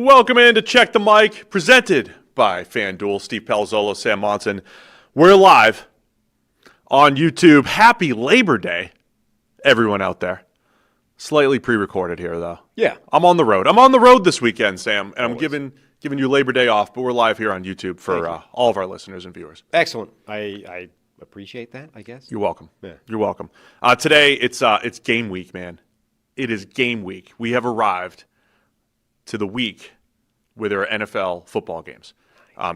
Welcome in to Check the Mic, presented by FanDuel. Steve Palazzolo, Sam Monson. We're live on YouTube. Happy Labor Day, everyone out there. Slightly pre-recorded here, though. Yeah. I'm on the road. I'm on the road this weekend, Sam, and I'm giving you Labor Day off, but we're live here on YouTube for all of our listeners and viewers. Excellent. I appreciate that, I guess. You're welcome. Yeah. You're welcome. Today, it's game week, man. It is game week. We have arrived to the week where there are NFL football games.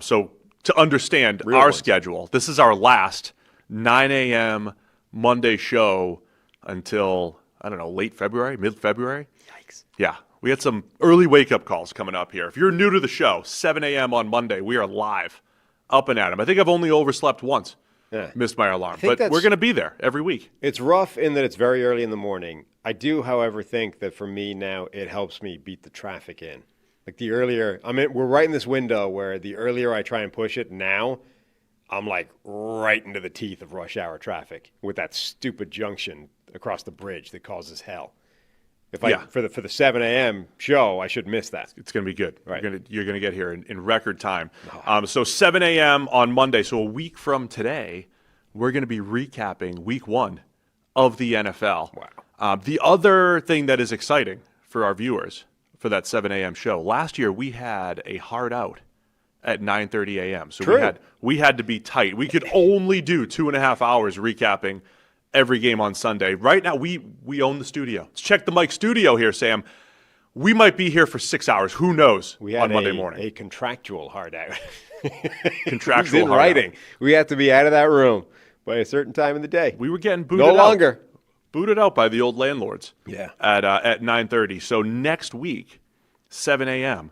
So to understand our schedule, this is our last 9 a.m. Monday show until, I don't know, late February, mid-February? Yikes. Yeah. We had some early wake-up calls coming up here. If you're new to the show, 7 a.m. on Monday, we are live, up and at 'em. I think I've only overslept once. Yeah. Missed my alarm. But we're going to be there every week. It's rough in that it's very early in the morning. I do, however, think that for me now, it helps me beat the traffic in. Like the earlier, we're right in this window where the earlier I try and push it now, I'm like right into the teeth of rush hour traffic with that stupid junction across the bridge that causes hell. For the 7 a.m. show, I should miss that. It's going to be good. Right. You're going to get here in record time. So 7 a.m. on Monday, so a week from today, we're going to be recapping week one of the NFL. Wow. The other thing that is exciting for our viewers for that 7 a.m. show, last year we had a hard out at 9:30 a.m. So True. we had to be tight. We could only do 2.5 hours recapping every game on Sunday. Right now, we own the studio. Let's check the mic studio here, Sam. We might be here for 6 hours. Who knows? We had on Monday morning. A contractual hard out. Contractual in hard writing. out. We have to be out of that room by a certain time in the day. We were getting booted No out. longer. Booted out by the old landlords. Yeah. At 9:30. So next week, 7 a.m.,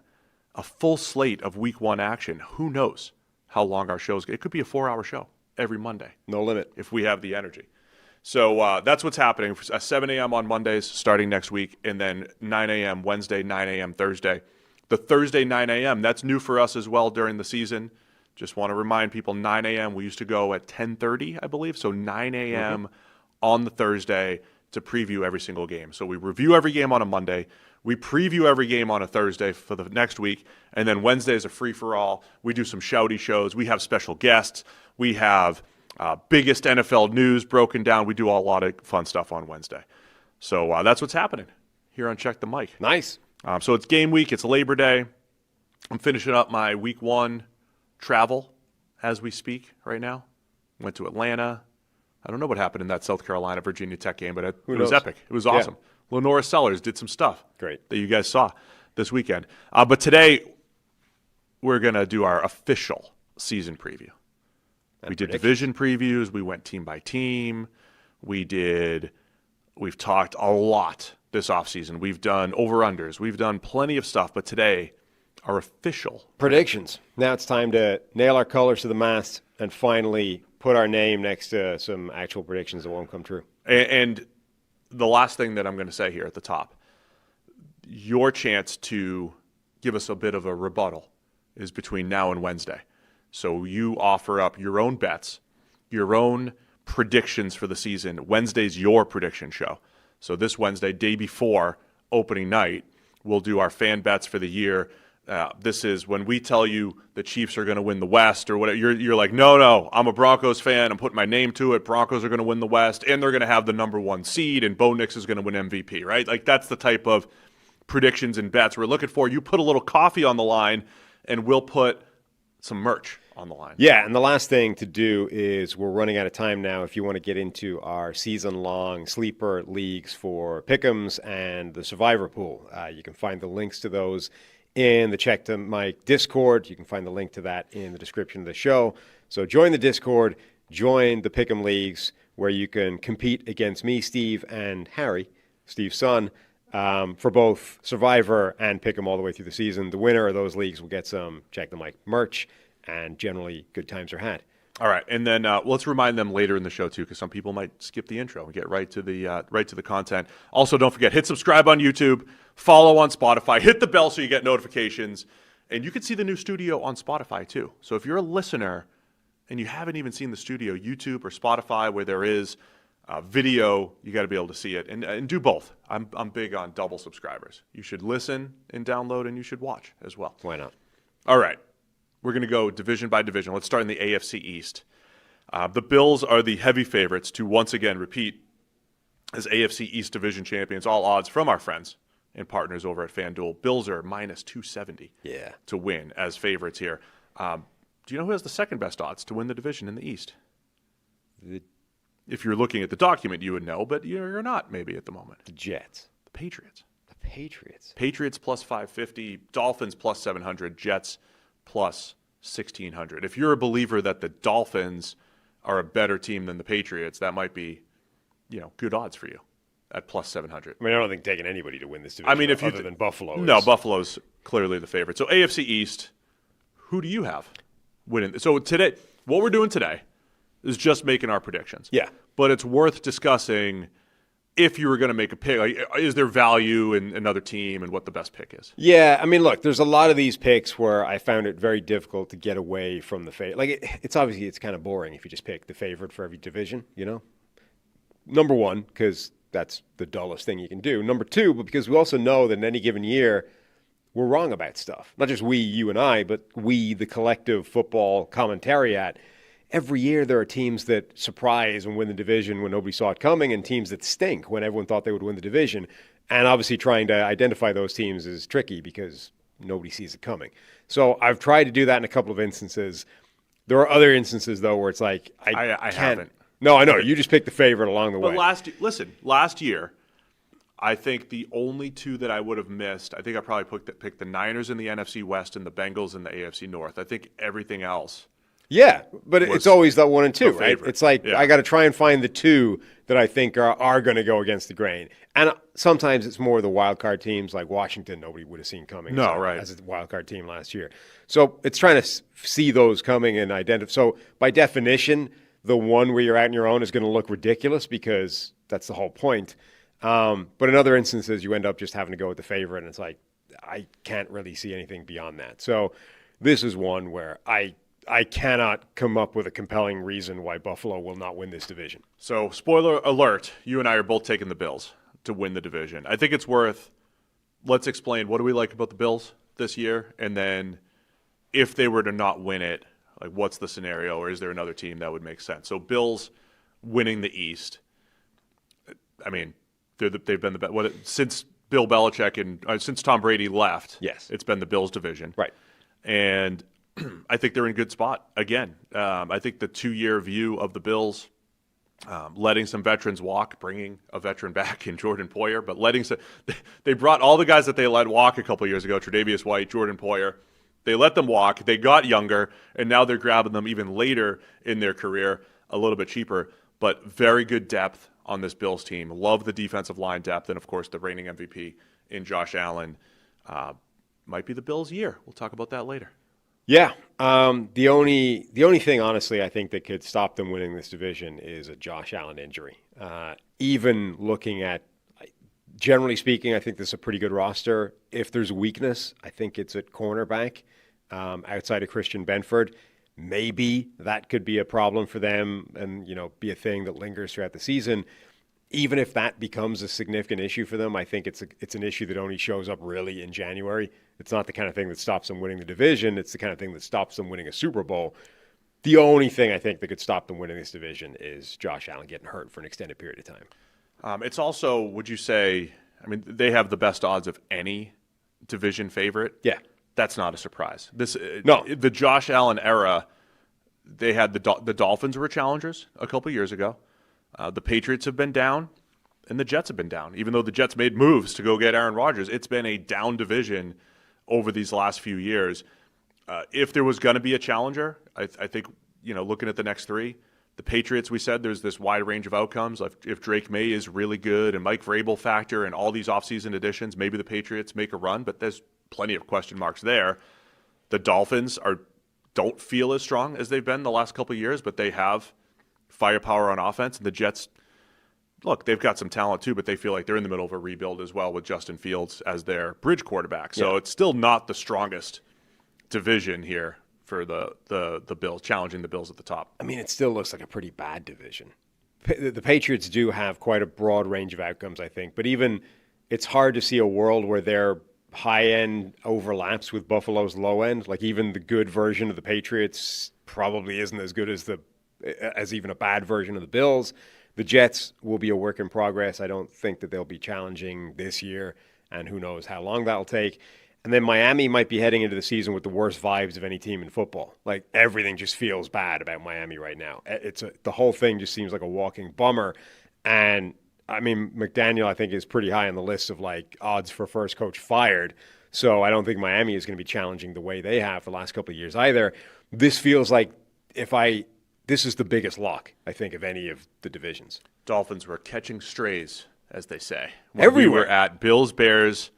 a full slate of week one action. Who knows how long our shows get? It could be a 4-hour show every Monday. No limit. If we have the energy. So that's what's happening. 7 a.m. on Mondays starting next week, and then 9 a.m. Wednesday, 9 a.m. Thursday. The Thursday 9 a.m., that's new for us as well during the season. Just want to remind people, 9 a.m., we used to go at 10:30, I believe. So 9 a.m. on the Thursday to preview every single game. So we review every game on a Monday. We preview every game on a Thursday for the next week. And then Wednesday is a free-for-all. We do some shouty shows. We have special guests. We have biggest NFL news broken down. We do a lot of fun stuff on Wednesday. So that's what's happening here on Check the Mic. Nice. So it's game week. It's Labor Day. I'm finishing up my week one travel as we speak right now. Went to Atlanta. I don't know what happened in that South Carolina-Virginia Tech game, but it was epic. It was awesome. Yeah. Lenora Sellers did some stuff great that you guys saw this weekend. But today, we're going to do our official season preview. We did division previews. We went team by team. We've talked a lot this offseason. We've done over-unders. We've done plenty of stuff. But today, our official predictions. Now it's time to nail our colors to the mast and finally put our name next to some actual predictions that won't come true. And the last thing that I'm going to say here at the top, your chance to give us a bit of a rebuttal is between now and Wednesday. So you offer up your own bets, your own predictions for the season. Wednesday's your prediction show. So this Wednesday, day before opening night, we'll do our fan bets for the year. This is when we tell you the Chiefs are going to win the West or whatever. You're like, no, I'm a Broncos fan. I'm putting my name to it. Broncos are going to win the West, and they're going to have the number one seed, and Bo Nix is going to win MVP, right? Like that's the type of predictions and bets we're looking for. You put a little coffee on the line, and we'll put some merch on the line. Yeah, and the last thing to do is we're running out of time now. If you want to get into our season-long sleeper leagues for Pick'ems and the Survivor Pool, you can find the links to those in the Check the Mic Discord. You can find the link to that in the description of the show. So join the Discord, join the Pick'em Leagues, where you can compete against me, Steve, and Harry, Steve's son, for both Survivor and Pick'em all the way through the season. The winner of those leagues will get some Check the Mic merch, and generally good times are had. All right, and then let's remind them later in the show too, because some people might skip the intro and get right to the content. Also, don't forget, hit subscribe on YouTube, follow on Spotify, hit the bell so you get notifications, and you can see the new studio on Spotify too. So if you're a listener and you haven't even seen the studio, YouTube or Spotify, where there is Video, you got to be able to see it, and do both. I'm big on double subscribers. You should listen and download, and you should watch as well. Why not? All right. We're going to go division by division. Let's start in the AFC East. The Bills are the heavy favorites to once again repeat as AFC East division champions. All odds from our friends and partners over at FanDuel. Bills are minus 270 to win as favorites here. Do you know who has the second best odds to win the division in the East? If you're looking at the document, you would know, but you're not maybe at the moment. The Jets. The Patriots. The Patriots. Patriots plus 550, Dolphins plus 700, Jets plus 1,600. If you're a believer that the Dolphins are a better team than the Patriots, that might be, good odds for you at plus 700. I mean, I don't think taking anybody to win this division other than Buffalo. No, Buffalo's clearly the favorite. So AFC East, who do you have winning? So today, what we're doing today is just making our predictions. Yeah. But it's worth discussing if you were going to make a pick. Like, is there value in another team and what the best pick is? Yeah, I mean, look, there's a lot of these picks where I found it very difficult to get away from the favorite. Like, it's obviously it's kind of boring if you just pick the favorite for every division, Number one, because that's the dullest thing you can do. Number two, but because we also know that in any given year, we're wrong about stuff. Not just we, you and I, but we, the collective football commentariat. Every year there are teams that surprise and win the division when nobody saw it coming, and teams that stink when everyone thought they would win the division. And obviously trying to identify those teams is tricky because nobody sees it coming. So I've tried to do that in a couple of instances. There are other instances, though, where it's like I can't. Haven't. No, I know. You just picked the favorite along the way. But last year, I think the only two that I would have missed, I think I probably picked the Niners in the NFC West and the Bengals in the AFC North. I think everything else. Yeah, but it's always that 1 and 2, right? It's like I got to try and find the two that I think are going to go against the grain. And sometimes it's more the wild card teams like Washington nobody would have seen coming as a wild card team last year. So it's trying to see those coming and identify. So by definition, the one where you're at on your own is going to look ridiculous because that's the whole point. But in other instances, you end up just having to go with the favorite, and it's like I can't really see anything beyond that. So this is one where I cannot come up with a compelling reason why Buffalo will not win this division. So, spoiler alert, you and I are both taking the Bills to win the division. I think it's let's explain what do we like about the Bills this year, and then if they were to not win it, like what's the scenario, or is there another team that would make sense? So, Bills winning the East, I mean, they've been the best. Since Bill Belichick and since Tom Brady left, yes, it's been the Bills division. Right. And I think they're in a good spot again. I think the 2-year view of the Bills, letting some veterans walk, bringing a veteran back in Jordan Poyer, but they brought all the guys that they let walk a couple years ago, Tre'Davious White, Jordan Poyer. They let them walk. They got younger, and now they're grabbing them even later in their career, a little bit cheaper, but very good depth on this Bills team. Love the defensive line depth, and of course the reigning MVP in Josh Allen. Might be the Bills' year. We'll talk about that later. Yeah. The only thing, honestly, I think that could stop them winning this division is a Josh Allen injury. Even looking at, generally speaking, I think this is a pretty good roster. If there's a weakness, I think it's at cornerback outside of Christian Benford. Maybe that could be a problem for them and, be a thing that lingers throughout the season. Even if that becomes a significant issue for them, I think it's an issue that only shows up really in January. It's not the kind of thing that stops them winning the division. It's the kind of thing that stops them winning a Super Bowl. The only thing I think that could stop them winning this division is Josh Allen getting hurt for an extended period of time. It's also, would you say, they have the best odds of any division favorite. Yeah. That's not a surprise. No. The Josh Allen era, they had the Dolphins were challengers a couple years ago. The Patriots have been down, and the Jets have been down. Even though the Jets made moves to go get Aaron Rodgers, it's been a down division over these last few years. If there was going to be a challenger, I think, looking at the next three, the Patriots, we said there's this wide range of outcomes. If Drake May is really good and Mike Vrabel factor and all these offseason additions, maybe the Patriots make a run, but there's plenty of question marks there. The Dolphins don't feel as strong as they've been the last couple of years, but they have firepower on offense. And the Jets, look, they've got some talent too, but they feel like they're in the middle of a rebuild as well with Justin Fields as their bridge quarterback. So It's still not the strongest division here for the Bills, challenging the Bills at the top. It still looks like a pretty bad division. the Patriots do have quite a broad range of outcomes, I think. But even it's hard to see a world where their high end overlaps with Buffalo's low end. Like even the good version of the Patriots probably isn't as good as even a bad version of the Bills. The Jets will be a work in progress. I don't think that they'll be challenging this year, and who knows how long that'll take. And then Miami might be heading into the season with the worst vibes of any team in football. Like everything just feels bad about Miami right now. The whole thing just seems like a walking bummer. And I mean, McDaniel, I think, is pretty high on the list of like odds for first coach fired. So I don't think Miami is going to be challenging the way they have for the last couple of years either. This feels like this is the biggest lock, I think, of any of the divisions. Dolphins were catching strays, as they say. Everywhere. We were at Bills-Bears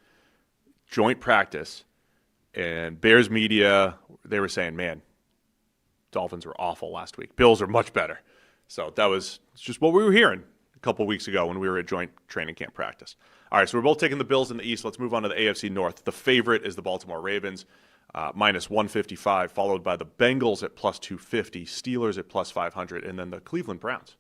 joint practice, and Bears media, they were saying, man, Dolphins were awful last week. Bills are much better. So that was just what we were hearing a couple weeks ago when we were at joint training camp practice. All right, so we're both taking the Bills in the East. Let's move on to the AFC North. The favorite is the Baltimore Ravens, minus 155, followed by the Bengals at plus 250, Steelers at plus 500, and then the Cleveland Browns,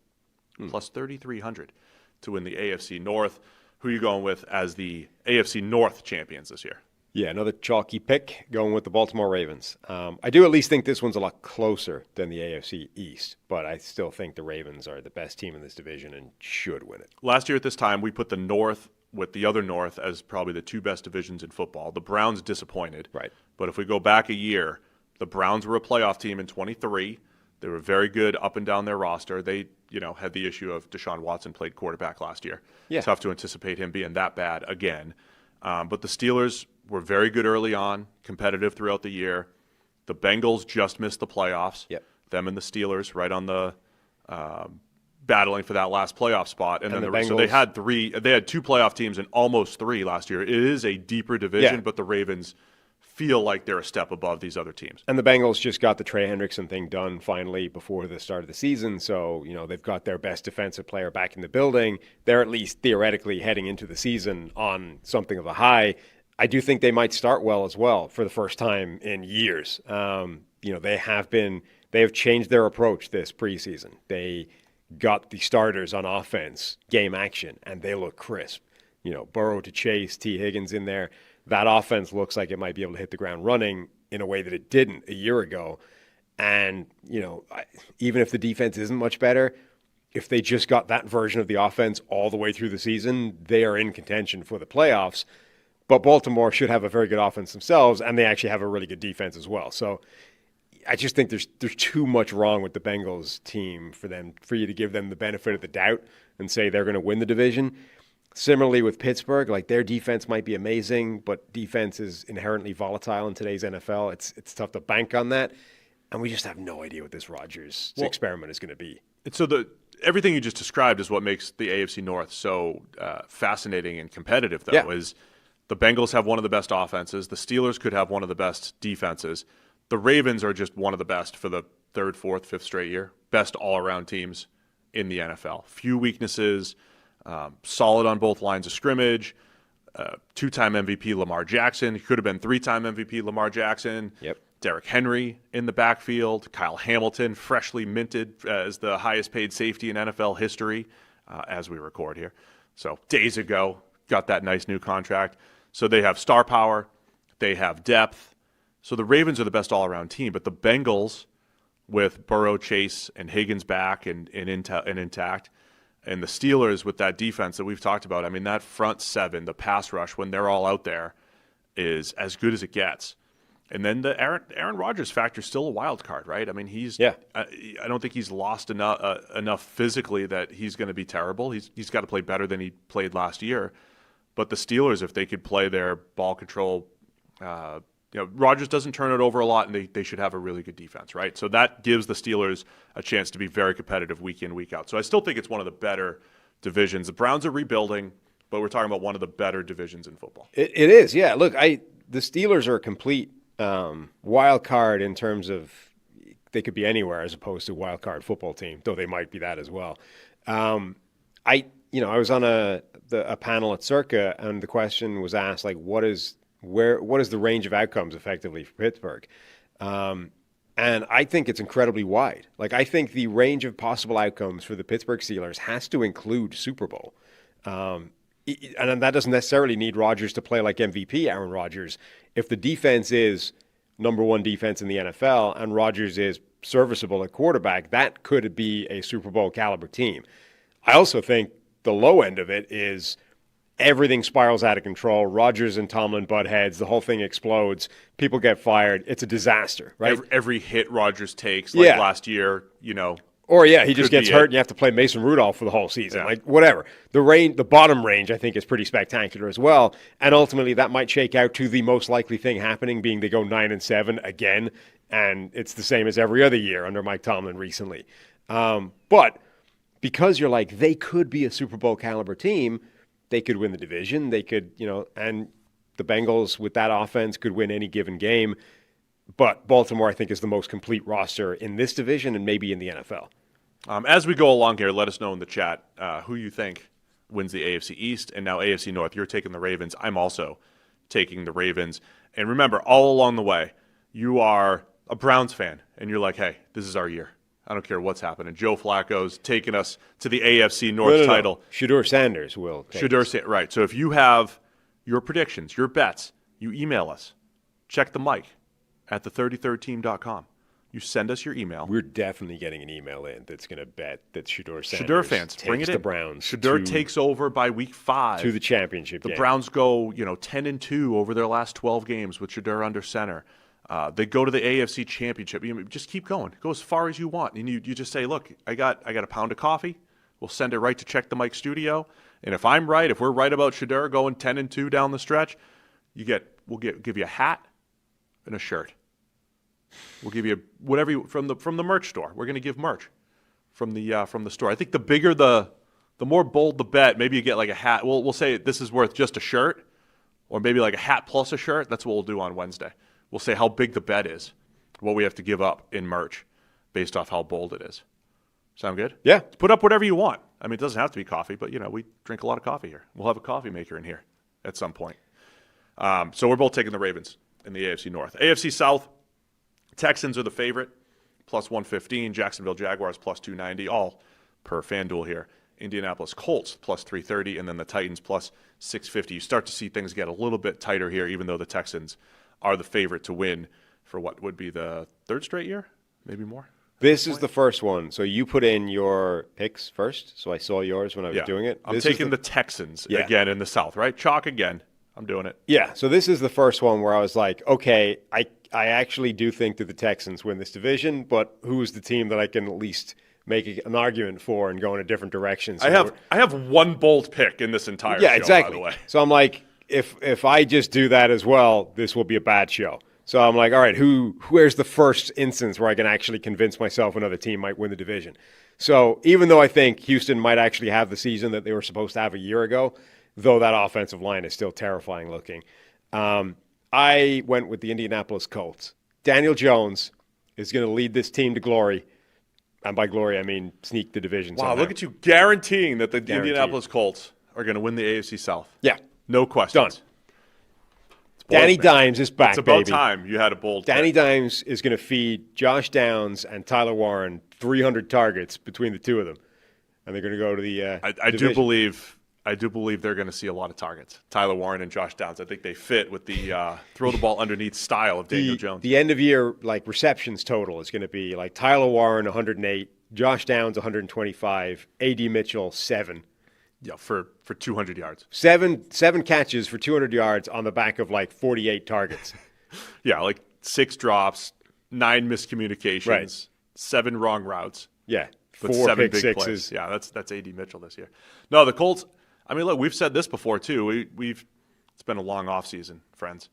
plus 3,300 to win the AFC North. Who are you going with as the AFC North champions this year? Yeah, another chalky pick, going with the Baltimore Ravens. I do at least think this one's a lot closer than the AFC East, but I still think the Ravens are the best team in this division and should win it. Last year at this time, we put the North with the other North as probably the two best divisions in football. The Browns disappointed. Right. But if we go back a year, the Browns were a playoff team in 23. They were very good up and down their roster. They, had the issue of Deshaun Watson played quarterback last year. Yeah. Tough to anticipate him being that bad again. But the Steelers were very good early on, competitive throughout the year. The Bengals just missed the playoffs. Yep. Them and the Steelers right on the battling for that last playoff spot. And then the Bengals, so they had two playoff teams and almost three last year. It is a deeper division, but the Ravens feel like they're a step above these other teams. And the Bengals just got the Trey Hendrickson thing done finally before the start of the season. So, they've got their best defensive player back in the building. They're at least theoretically heading into the season on something of a high. I do think they might start well as well for the first time in years. They have changed their approach this preseason. They got the starters on offense, game action, and they look crisp. Burrow to Chase, T. Higgins in there. That offense looks like it might be able to hit the ground running in a way that it didn't a year ago. And, even if the defense isn't much better, if they just got that version of the offense all the way through the season, they are in contention for the playoffs. But Baltimore should have a very good offense themselves, and they actually have a really good defense as well. So I just think there's too much wrong with the Bengals team for you to give them the benefit of the doubt and say they're going to win the division. Similarly with Pittsburgh, like their defense might be amazing, but defense is inherently volatile in today's NFL. It's tough to bank on that, and we just have no idea what this Rodgers experiment is going to be. So everything you just described is what makes the AFC North so fascinating and competitive, though, is the Bengals have one of the best offenses. The Steelers could have one of the best defenses. The Ravens are just one of the best for the third, fourth, fifth straight year. Best all-around teams in the NFL. Few weaknesses. Solid on both lines of scrimmage. Two-time MVP Lamar Jackson. He could have been three-time MVP Lamar Jackson. Yep. Derrick Henry in the backfield. Kyle Hamilton, freshly minted as the highest-paid safety in NFL history as we record here. So days ago, got that nice new contract. So they have star power. They have depth. So the Ravens are the best all-around team. But the Bengals, with Burrow, Chase, and Higgins back and intact, and the Steelers with that defense that we've talked about, I mean, that front seven, the pass rush, when they're all out there, is as good as it gets. And then the Aaron Rodgers factor is still a wild card, right? I mean, I don't think he's lost enough physically that he's going to be terrible. He's got to play better than he played last year. But the Steelers, if they could play their ball control, Rodgers doesn't turn it over a lot, and they should have a really good defense, right? So that gives the Steelers a chance to be very competitive week in, week out. So I still think it's one of the better divisions. The Browns are rebuilding, but we're talking about one of the better divisions in football. It is, yeah. Look, the Steelers are a complete wild card in terms of they could be anywhere as opposed to wild card football team, though they might be that as well. I was on a panel at Circa, and the question was asked, like, what is the range of outcomes effectively for Pittsburgh? And I think it's incredibly wide. Like, I think the range of possible outcomes for the Pittsburgh Steelers has to include Super Bowl. And that doesn't necessarily need Rodgers to play like MVP Aaron Rodgers. If the defense is number one defense in the NFL and Rodgers is serviceable at quarterback, that could be a Super Bowl caliber team. I also think the low end of it is everything spirals out of control. Rodgers and Tomlin butt heads. The whole thing explodes. People get fired. It's a disaster, right? Every hit Rodgers takes, like last year, Or, he just gets hurt and you have to play Mason Rudolph for the whole season. Yeah. Like, whatever. The bottom range, I think, is pretty spectacular as well. And ultimately, that might shake out to the most likely thing happening, being they go 9-7 again. And it's the same as every other year under Mike Tomlin recently. But because you're like, they could be a Super Bowl caliber team, they could win the division. They could, and the Bengals with that offense could win any given game. But Baltimore, I think, is the most complete roster in this division and maybe in the NFL. As we go along here, let us know in the chat who you think wins the AFC East and now AFC North. You're taking the Ravens. I'm also taking the Ravens. And remember, all along the way, you are a Browns fan, and you're like, hey, this is our year. I don't care what's happening. Joe Flacco's taking us to the AFC North title. No. Shedeur Sanders will take us. Right. So if you have your predictions, your bets, you email us. Check the mic at the33rdteam.com. You send us your email. We're definitely getting an email in that's going to bet that Shedeur Sanders Shedeur fans, takes bring it the in. Browns. Shedeur takes over by week 5. To the championship game. The Browns go, 10-2 over their last 12 games with Shedeur under center. They go to the AFC Championship. Just keep going. Go as far as you want. And you just say, look, I got a pound of coffee. We'll send it right to Check the Mic Studio. And if I'm right, if we're right about Shedeur going 10-2 down the stretch, we'll give you a hat and a shirt. We'll give you whatever from the merch store. We're going to give merch from the store. I think the bigger the more bold the bet. Maybe you get like a hat. We'll say this is worth just a shirt, or maybe like a hat plus a shirt. That's what we'll do on Wednesday. We'll say how big the bet is, what we have to give up in merch based off how bold it is. Sound good? Yeah. Put up whatever you want. I mean, it doesn't have to be coffee, but, we drink a lot of coffee here. We'll have a coffee maker in here at some point. So we're both taking the Ravens in the AFC North. AFC South, Texans are the favorite, plus 115. Jacksonville Jaguars, plus 290, all per FanDuel here. Indianapolis Colts, plus 330, and then the Titans, plus 650. You start to see things get a little bit tighter here, even though the Texans are the favorite to win for what would be the third straight year, maybe more. This is the first one. So you put in your picks first, so I saw yours when I was doing it. I'm taking the Texans again in the South, right? Chalk again. I'm doing it. Yeah, so this is the first one where I was like, okay, I actually do think that the Texans win this division, but who's the team that I can at least make an argument for and go in a different direction? So I have one bold pick in this entire show, exactly. by the way. So I'm like, if I just do that as well, this will be a bad show. So I'm like, all right, where's the first instance where I can actually convince myself another team might win the division? So even though I think Houston might actually have the season that they were supposed to have a year ago, though that offensive line is still terrifying looking, I went with the Indianapolis Colts. Daniel Jones is going to lead this team to glory. And by glory, I mean sneak the division somehow. Wow, look at you guaranteeing that the Indianapolis Colts are going to win the AFC South. Yeah. No questions. Done. Danny Dimes is back, It's about baby. time you had a bold Danny pick. Dimes is going to feed Josh Downs and Tyler Warren 300 targets between the two of them. And they're going to go to the I do believe they're going to see a lot of targets. Tyler Warren and Josh Downs. I think they fit with the throw the ball underneath style of Daniel Jones. The end of year receptions total is going to be like Tyler Warren 108, Josh Downs 125, AD Mitchell 7. Yeah, for 200 yards. Seven catches for 200 yards on the back of 48 targets. Yeah, 6 drops, 9 miscommunications, Right. 7 wrong routes. Yeah, But 4 7 pick big sixes. plays. Yeah, that's AD Mitchell this year. No, the Colts, I mean, look, we've said this before too. It's been a long offseason, friends.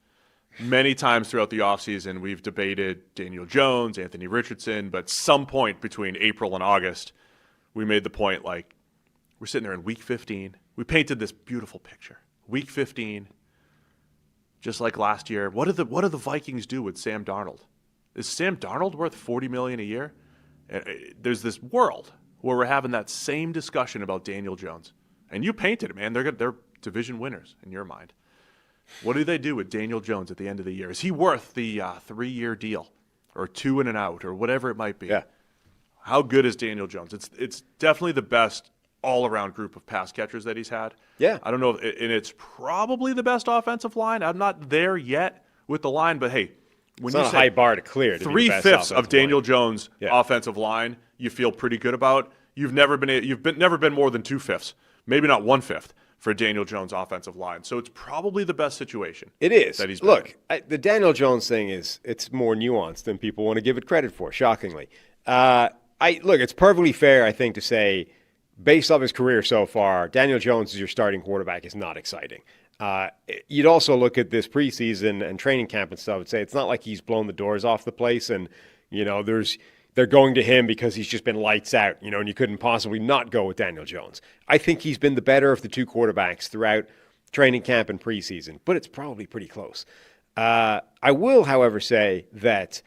Many times throughout the offseason, we've debated Daniel Jones, Anthony Richardson, but some point between April and August, we made the point we're sitting there in week 15. We painted this beautiful picture. Week 15, just like last year. What do the Vikings do with Sam Darnold? Is Sam Darnold worth $40 million a year? There's this world where we're having that same discussion about Daniel Jones. And you painted it, man. They're division winners in your mind. What do they do with Daniel Jones at the end of the year? Is he worth the 3-year deal? or 2 and an out or whatever it might be. Yeah. How good is Daniel Jones? It's definitely the best all-around group of pass catchers that he's had. Yeah. I don't know, and it's probably the best offensive line. I'm not there yet with the line, but hey, when It's you not a say high bar to clear. To be the best 3/5 offensive of Daniel line. Jones' offensive line, you feel pretty good about. You've never been more than 2/5, maybe not 1/5 for Daniel Jones' offensive line. So it's probably the best situation. It is. That he's been Look, in. the Daniel Jones thing it's more nuanced than people want to give it credit for. Shockingly, it's perfectly fair, I think, to say, based off his career so far, Daniel Jones as your starting quarterback is not exciting. You'd also look at this preseason and training camp and stuff and say it's not like he's blown the doors off the place and, they're going to him because he's just been lights out, and you couldn't possibly not go with Daniel Jones. I think he's been the better of the two quarterbacks throughout training camp and preseason, but it's probably pretty close. I will, however, say that,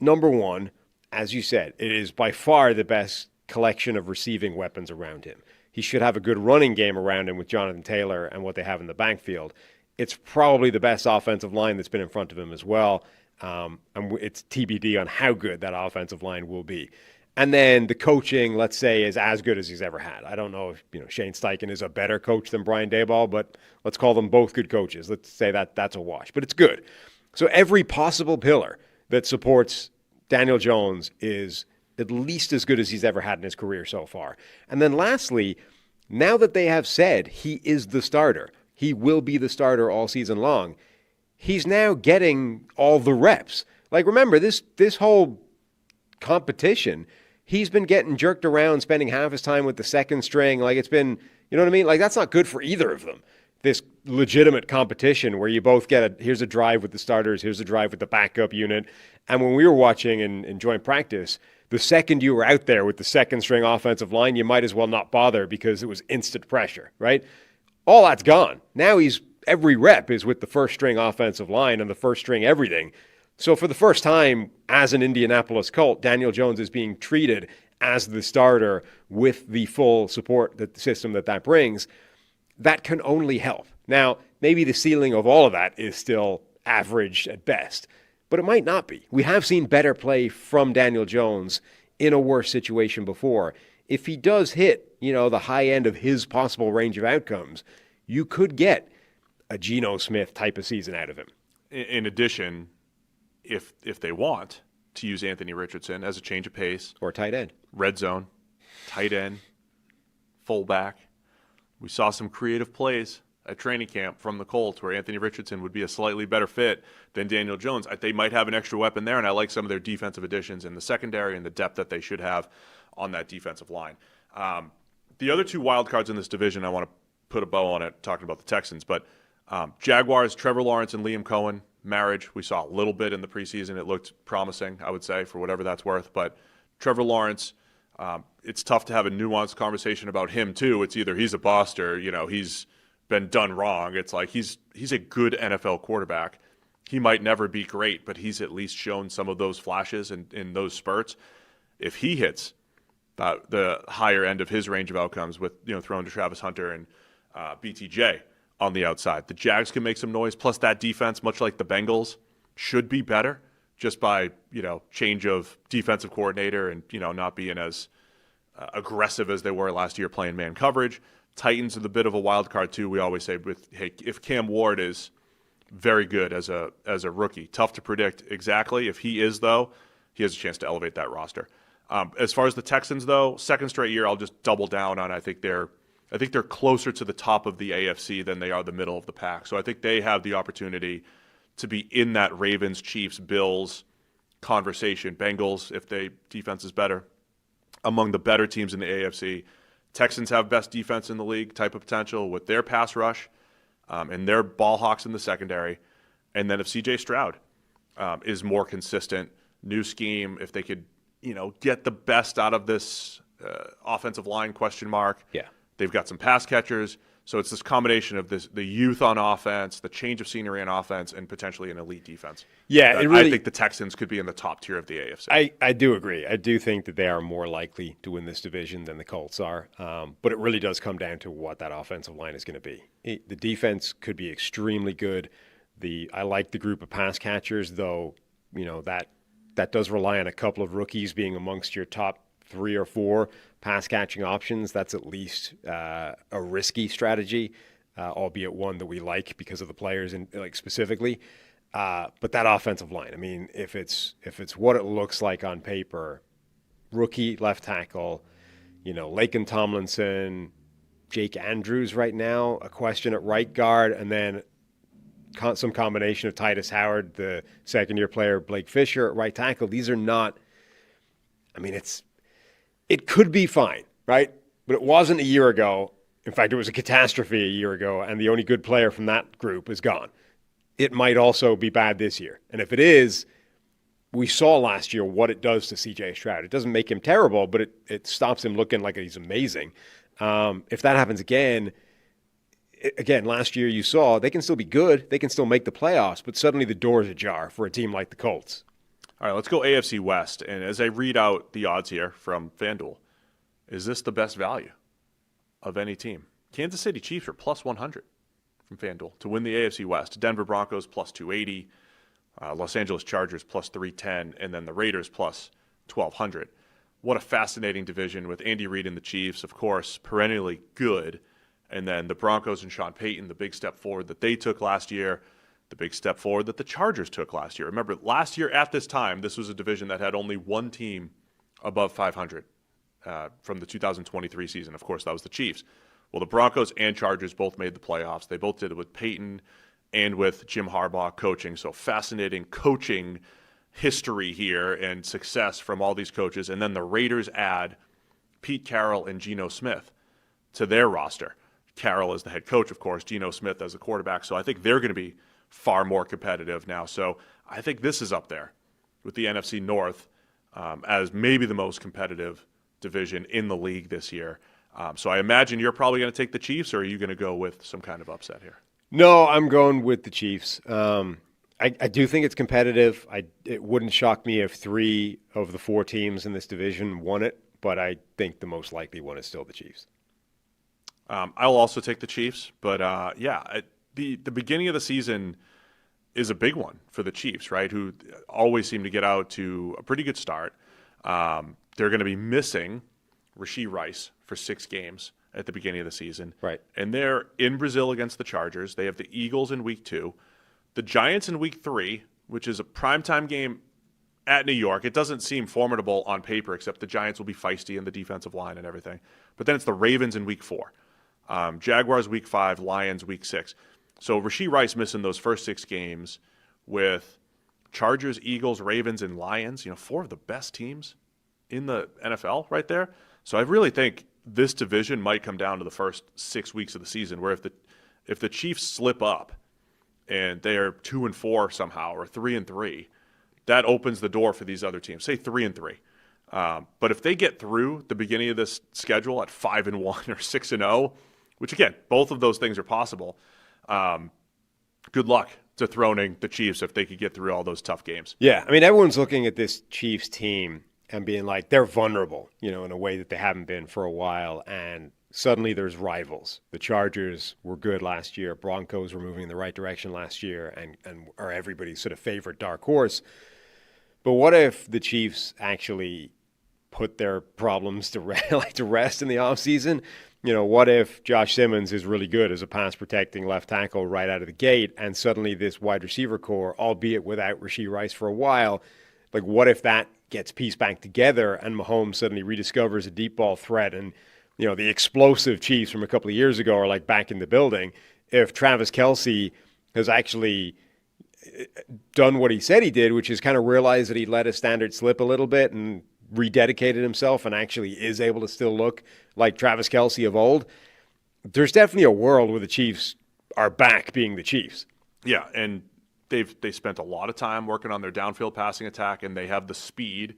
number one, as you said, it is by far the best collection of receiving weapons around him. He should have a good running game around him with Jonathan Taylor and what they have in the backfield. It's probably the best offensive line that's been in front of him as well. And it's TBD on how good that offensive line will be. And then the coaching, let's say, is as good as he's ever had. I don't know if Shane Steichen is a better coach than Brian Daboll, but let's call them both good coaches. Let's say that's a wash, but it's good. So every possible pillar that supports Daniel Jones is at least as good as he's ever had in his career so far. And then lastly, now that they have said he is the starter, he will be the starter all season long, he's now getting all the reps. Like, remember, this whole competition, he's been getting jerked around, spending half his time with the second string. Like, it's been, you know what I mean? Like, that's not good for either of them. This legitimate competition where you both get here's a drive with the starters, here's a drive with the backup unit. And when we were watching and joint practice, the second you were out there with the second string offensive line, you might as well not bother because it was instant pressure, right? All that's gone. Now every rep is with the first string offensive line and the first string everything. So for the first time as an Indianapolis Colt, Daniel Jones is being treated as the starter with the full support system that brings. That can only help. Now, maybe the ceiling of all of that is still average at best, but it might not be. We have seen better play from Daniel Jones in a worse situation before. If he does hit, the high end of his possible range of outcomes, you could get a Geno Smith type of season out of him. In addition, if they want to use Anthony Richardson as a change of pace. Or tight end. Red zone, tight end, fullback. We saw some creative plays at training camp from the Colts where Anthony Richardson would be a slightly better fit than Daniel Jones. They might have an extra weapon there, and I like some of their defensive additions in the secondary and the depth that they should have on that defensive line. The other two wild cards in this division, I want to put a bow on it, talking about the Texans, but Jaguars, Trevor Lawrence and Liam Cohen, marriage. We saw a little bit in the preseason. It looked promising, I would say, for whatever that's worth. But Trevor Lawrence, it's tough to have a nuanced conversation about him, too. It's either he's a bust or, he's been done wrong. It's like he's a good NFL quarterback. He might never be great, but he's at least shown some of those flashes in those spurts. If he hits the higher end of his range of outcomes with, throwing to Travis Hunter and BTJ on the outside, the Jags can make some noise. Plus that defense, much like the Bengals, should be better just by, change of defensive coordinator and, not being as aggressive as they were last year playing man coverage. Titans are a bit of a wild card too. We always say if Cam Ward is very good as a rookie, tough to predict exactly. If he is, though, he has a chance to elevate that roster. As far as the Texans, though, second straight year, I'll just double down on. I think they're closer to the top of the AFC than they are the middle of the pack. So I think they have the opportunity to be in that Ravens, Chiefs, Bills conversation. Bengals, if they defense is better, among the better teams in the AFC. Texans have best defense in the league type of potential with their pass rush and their ball hawks in the secondary. And then if C.J. Stroud is more consistent, new scheme, if they could, get the best out of this offensive line question mark. Yeah. They've got some pass catchers. So it's this combination of the youth on offense, the change of scenery on offense, and potentially an elite defense. Yeah, I think the Texans could be in the top tier of the AFC. I do agree. I do think that they are more likely to win this division than the Colts are. But it really does come down to what that offensive line is going to be. The defense could be extremely good. I like the group of pass catchers, though, that that does rely on a couple of rookies being amongst your top 3 or 4 pass catching options. That's at least a risky strategy, albeit one that we like because of the players and like specifically. But that offensive line, I mean, if it's what it looks like on paper, rookie left tackle, Laken Tomlinson, Jake Andrews right now, a question at right guard, and then some combination of Titus Howard, the second-year player, Blake Fisher at right tackle. These are not, I mean, it could be fine, right? But it wasn't a year ago. In fact, it was a catastrophe a year ago, and the only good player from that group is gone. It might also be bad this year. And if it is, we saw last year what it does to C.J. Stroud. It doesn't make him terrible, but it stops him looking like he's amazing. If that happens again, last year you saw they can still be good. They can still make the playoffs, but suddenly the door is ajar for a team like the Colts. All right, let's go AFC West. And as I read out the odds here from FanDuel, is this the best value of any team? Kansas City Chiefs are plus 100 from FanDuel to win the AFC West. Denver Broncos plus 280, Los Angeles Chargers plus 310, and then the Raiders plus 1,200. What a fascinating division with Andy Reid and the Chiefs, of course, perennially good. And then the Broncos and Sean Payton, the big step forward that they took last year, the big step forward that the Chargers took last year. Remember, last year at this time, this was a division that had only one team above 500 from the 2023 season. Of course, that was the Chiefs. Well, the Broncos and Chargers both made the playoffs. They both did it with Payton and with Jim Harbaugh coaching. So fascinating coaching history here and success from all these coaches. And then the Raiders add Pete Carroll and Geno Smith to their roster. Carroll is the head coach, of course, Geno Smith as the quarterback. So I think they're going to be far more competitive now. So I think this is up there with the NFC North as maybe the most competitive division in the league this year. So I imagine you're probably going to take the Chiefs, or are you going to go with some kind of upset here? No, I'm going with the Chiefs. I do think it's competitive. It wouldn't shock me if 3 of the 4 teams in this division won it, but I think the most likely one is still the Chiefs. I'll also take the Chiefs, but the beginning of the season is a big one for the Chiefs, right, who always seem to get out to a pretty good start. They're going to be missing Rashee Rice for 6 games at the beginning of the season. Right. And they're in Brazil against the Chargers. They have the Eagles in week 2, the Giants in week 3, which is a primetime game at New York. It doesn't seem formidable on paper, except the Giants will be feisty in the defensive line and everything. But then it's the Ravens in week 4. Jaguars week 5, Lions week 6. So Rashee Rice missing those first 6 games with Chargers, Eagles, Ravens, and Lions, 4 of the best teams in the NFL right there. So I really think this division might come down to the first 6 weeks of the season, where if the Chiefs slip up and they're 2-4 somehow or 3-3, that opens the door for these other teams. Say 3-3. But if they get through the beginning of this schedule at 5-1 or 6-0, which again, both of those things are possible, good luck dethroning the Chiefs if they could get through all those tough games. Yeah, I mean, everyone's looking at this Chiefs team and being like, they're vulnerable, in a way that they haven't been for a while. And suddenly there's rivals. The Chargers were good last year. Broncos were moving in the right direction last year and are everybody's sort of favorite dark horse. But what if the Chiefs actually put their problems to rest in the offseason? What if Josh Simmons is really good as a pass-protecting left tackle right out of the gate, and suddenly this wide receiver core, albeit without Rashee Rice for a while, like what if that gets pieced back together and Mahomes suddenly rediscovers a deep ball threat and, the explosive Chiefs from a couple of years ago are like back in the building? If Travis Kelce has actually done what he said he did, which is kind of realize that he let his standard slip a little bit and rededicated himself and actually is able to still look like Travis Kelce of old, there's definitely a world where the Chiefs are back being the Chiefs. Yeah, and they spent a lot of time working on their downfield passing attack, and they have the speed,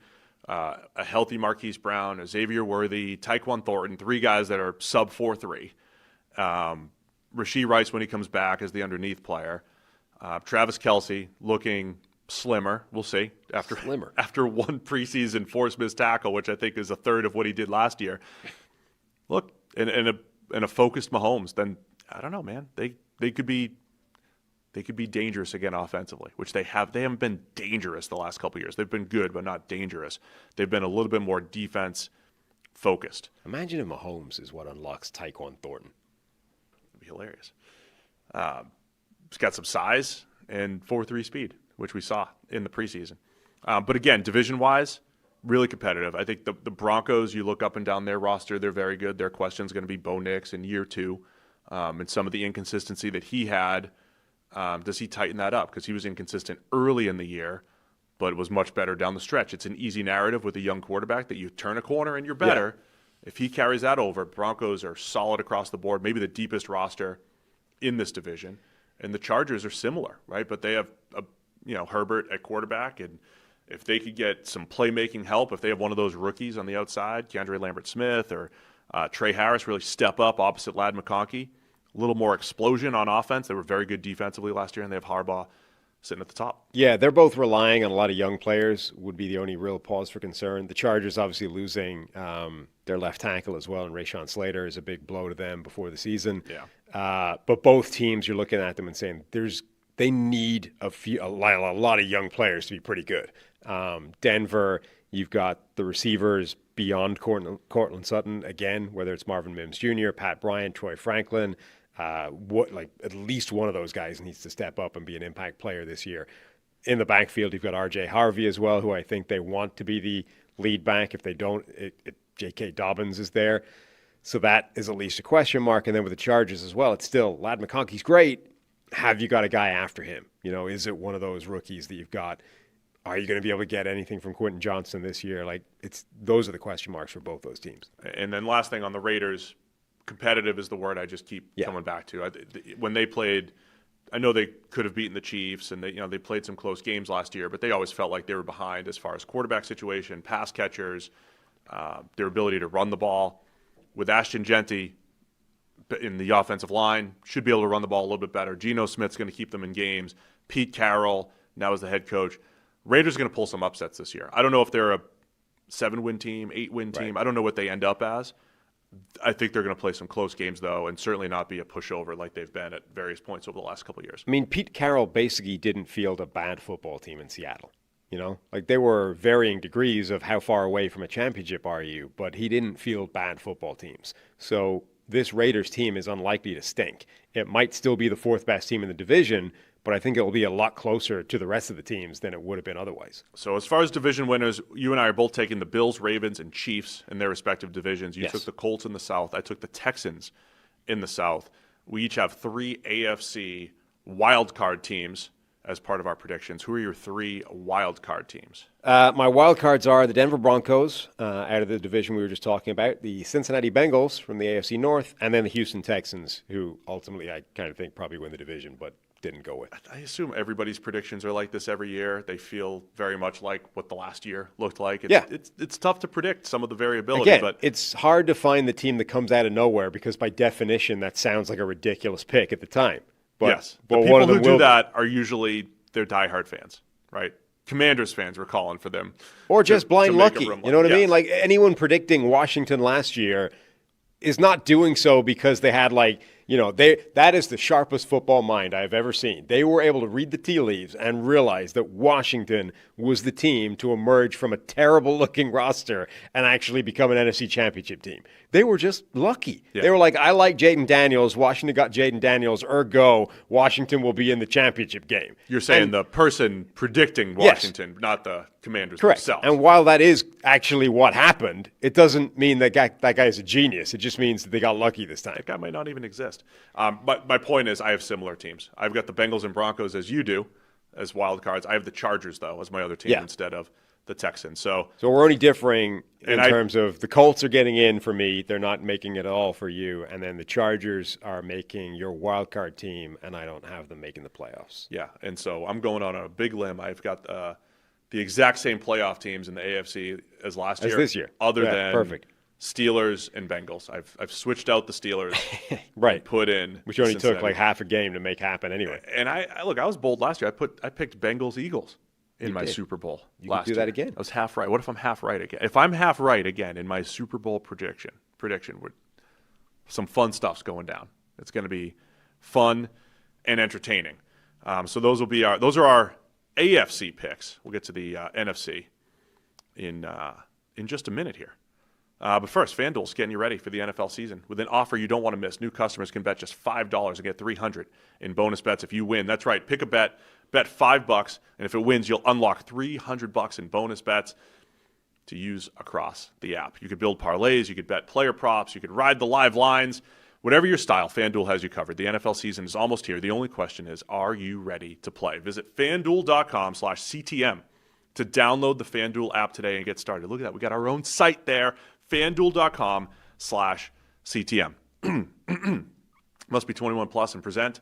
a healthy Marquise Brown, a Xavier Worthy, Tyquan Thornton, 3 guys that are sub 4.3. Rashee Rice, when he comes back, is the underneath player. Travis Kelce looking slimmer. We'll see after one preseason forced missed tackle, which I think is a third of what he did last year. Look, and a focused Mahomes, then I don't know, man. They could be they could be dangerous again offensively, which they have. They haven't been dangerous the last couple of years. They've been good, but not dangerous. They've been a little bit more defense focused. Imagine if Mahomes is what unlocks Tyquan Thornton. It'd be hilarious. He's got some size and 4.3 speed, which we saw in the preseason. But again, division-wise, really competitive. I think the Broncos, you look up and down their roster, they're very good. Their question is going to be Bo Nix in year 2. And some of the inconsistency that he had, does he tighten that up? Because he was inconsistent early in the year, but it was much better down the stretch. It's an easy narrative with a young quarterback that you turn a corner and you're better. Yeah. If he carries that over, Broncos are solid across the board, maybe the deepest roster in this division. And the Chargers are similar, right? But they have Herbert at quarterback, and if they could get some playmaking help, if they have one of those rookies on the outside, Keandre Lambert-Smith or Trey Harris really step up opposite Ladd McConkey, a little more explosion on offense. They were very good defensively last year, and they have Harbaugh sitting at the top. Yeah, they're both relying on a lot of young players, would be the only real cause for concern. The Chargers obviously losing their left tackle as well, and Rashawn Slater is a big blow to them before the season. Yeah. But both teams, you're looking at them and saying they need a lot of young players to be pretty good. Denver, you've got the receivers beyond Cortland Sutton, again, whether it's Marvin Mims Jr., Pat Bryant, Troy Franklin. At least one of those guys needs to step up and be an impact player this year. In the backfield, you've got R.J. Harvey as well, who I think they want to be the lead back. If they don't, J.K. Dobbins is there. So that is at least a question mark. And then with the Chargers as well, it's still Ladd McConkey's great. Have you got a guy after him? Is it one of those rookies that you've got? Are you going to be able to get anything from Quentin Johnson this year? Those are the question marks for both those teams. And then last thing on the Raiders, competitive is the word I just keep coming back to. When they played, I know they could have beaten the Chiefs, and they played some close games last year, but they always felt like they were behind as far as quarterback situation, pass catchers, their ability to run the ball. With Ashton Genty in the offensive line, should be able to run the ball a little bit better. Geno Smith's going to keep them in games. Pete Carroll now is the head coach. Raiders are going to pull some upsets this year. I don't know if they're a 7-win team, 8-win team. Right. I don't know what they end up as. I think they're going to play some close games, though, and certainly not be a pushover like they've been at various points over the last couple of years. I mean, Pete Carroll basically didn't field a bad football team in Seattle. They were varying degrees of how far away from a championship are you, but he didn't field bad football teams. So this Raiders team is unlikely to stink. It might still be the 4th best team in the division, but I think it will be a lot closer to the rest of the teams than it would have been otherwise. So as far as division winners, you and I are both taking the Bills, Ravens, and Chiefs in their respective divisions. You took the Colts in the South. I took the Texans in the South. We each have 3 AFC Wild Card teams as part of our predictions. Who are your 3 wild card teams? My wild cards are the Denver Broncos out of the division we were just talking about, the Cincinnati Bengals from the AFC North, and then the Houston Texans, who ultimately I kind of think probably win the division, but didn't go with. I assume everybody's predictions are like this every year. They feel very much like what the last year looked like. It's tough to predict some of the variability. Again, but it's hard to find the team that comes out of nowhere because by definition that sounds like a ridiculous pick at the time. But, yes, the people who do that are usually they're diehard fans, right? Commanders fans were calling for them. Or just blind lucky, you know what I mean? Like anyone predicting Washington last year is not doing so because they had that is the sharpest football mind I've ever seen. They were able to read the tea leaves and realize that Washington was the team to emerge from a terrible-looking roster and actually become an NFC Championship team. They were just lucky. Yeah. They were like, I like Jaden Daniels. Washington got Jaden Daniels. Ergo, Washington will be in the championship game. You're saying the person predicting Washington, not the Commanders themselves. And while that is actually what happened, it doesn't mean that guy is a genius. It just means that they got lucky this time. That guy might not even exist. But my point is I have similar teams. I've got the Bengals and Broncos as you do, as wild cards. I have the Chargers, though, as my other team instead of the Texans. So we're only differing in terms of the Colts are getting in for me. They're not making it at all for you. And then the Chargers are making your wild card team, and I don't have them making the playoffs. Yeah, and so I'm going on a big limb. I've got the exact same playoff teams in the AFC as last year. As this year. Other than perfect. Steelers and Bengals. I've switched out the Steelers. Right. And put in which only Cincinnati. took like half a game to make happen anyway. And I was bold last year. I picked Bengals Eagles in my Super Bowl last year. You can do that again. I was half right. What if I'm half right again? If I'm half right again in my Super Bowl prediction with some fun stuff's going down. It's going to be fun and entertaining. So those are our AFC picks. We'll get to the NFC in just a minute here. But first, FanDuel's getting you ready for the NFL season with an offer you don't want to miss. New customers can bet just $5 and get $300 in bonus bets if you win. That's right. Pick a bet $5, and if it wins, you'll unlock $300 in bonus bets to use across the app. You could build parlays, you could bet player props, you could ride the live lines. Whatever your style, FanDuel has you covered. The NFL season is almost here. The only question is, are you ready to play? Visit FanDuel.com/CTM to download the FanDuel app today and get started. Look at that. We got our own site there, FanDuel.com/CTM. Must be 21 plus and present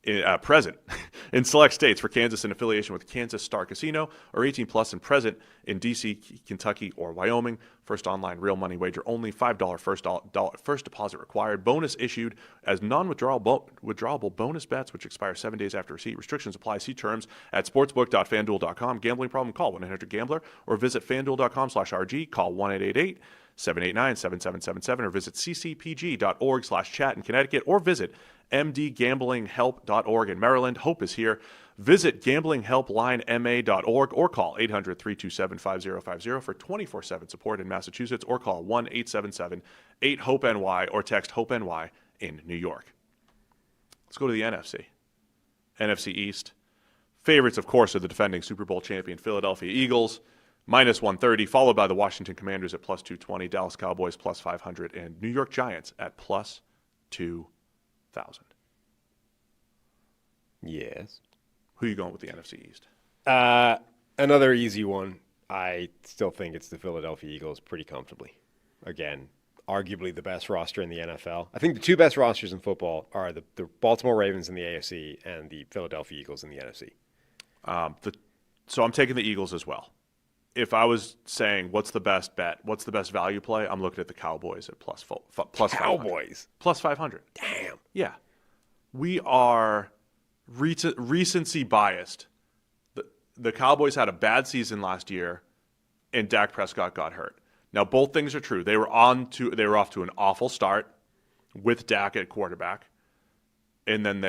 in select states. For Kansas in affiliation with Kansas Star Casino, or 18 plus and present in D.C., Kentucky, or Wyoming. First online real money wager only. $5 first deposit required. Bonus issued as non-withdrawable bonus bets, which expire 7 days after receipt. Restrictions apply. See terms at sportsbook.fanduel.com. Gambling problem? Call 1-800-GAMBLER or visit fanduel.com/RG. Call 1-888-789-7777 or visit ccpg.org/chat in Connecticut or visit mdgamblinghelp.org in Maryland. Hope is here. Visit gamblinghelplinema.org or call 800-327-5050 for 24/7 support in Massachusetts, or call 1-877-8-HOPE-NY or text HOPE-NY in New York. Let's go to the NFC. NFC East. Favorites, of course, are the defending Super Bowl champion Philadelphia Eagles, -130, followed by the Washington Commanders at +220, Dallas Cowboys +500, and New York Giants at +2,000. Yes. Who are you going with the NFC East? Another easy one. I still think it's the Philadelphia Eagles pretty comfortably. Again, arguably the best roster in the NFL. I think the two best rosters in football are the Baltimore Ravens in the AFC and the Philadelphia Eagles in the NFC. So I'm taking the Eagles as well. If I was saying what's the best bet, what's the best value play, I'm looking at the Cowboys at plus Cowboys? Plus 500. Damn. Yeah. We are recency biased. The Cowboys had a bad season last year, and Dak Prescott got hurt. Now, both things are true. They were off to an awful start with Dak at quarterback, and then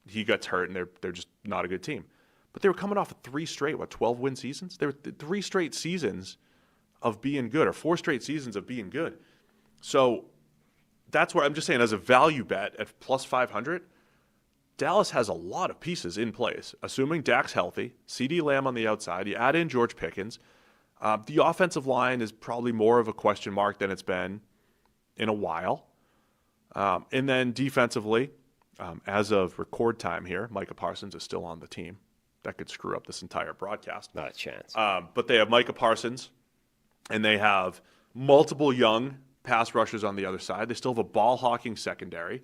he gets hurt, and they're just not a good team. But they were coming off of 3 straight, 12-win seasons? They were 3 straight seasons of being good, or 4 straight seasons of being good. So that's where I'm just saying, as a value bet at plus 500, Dallas has a lot of pieces in place. Assuming Dak's healthy, CeeDee Lamb on the outside, you add in George Pickens. The offensive line is probably more of a question mark than it's been in a while. And then defensively, as of record time here, Micah Parsons is still on the team. That could screw up this entire broadcast. Not a chance. But they have Micah Parsons, and they have multiple young pass rushers on the other side. They still have a ball-hawking secondary.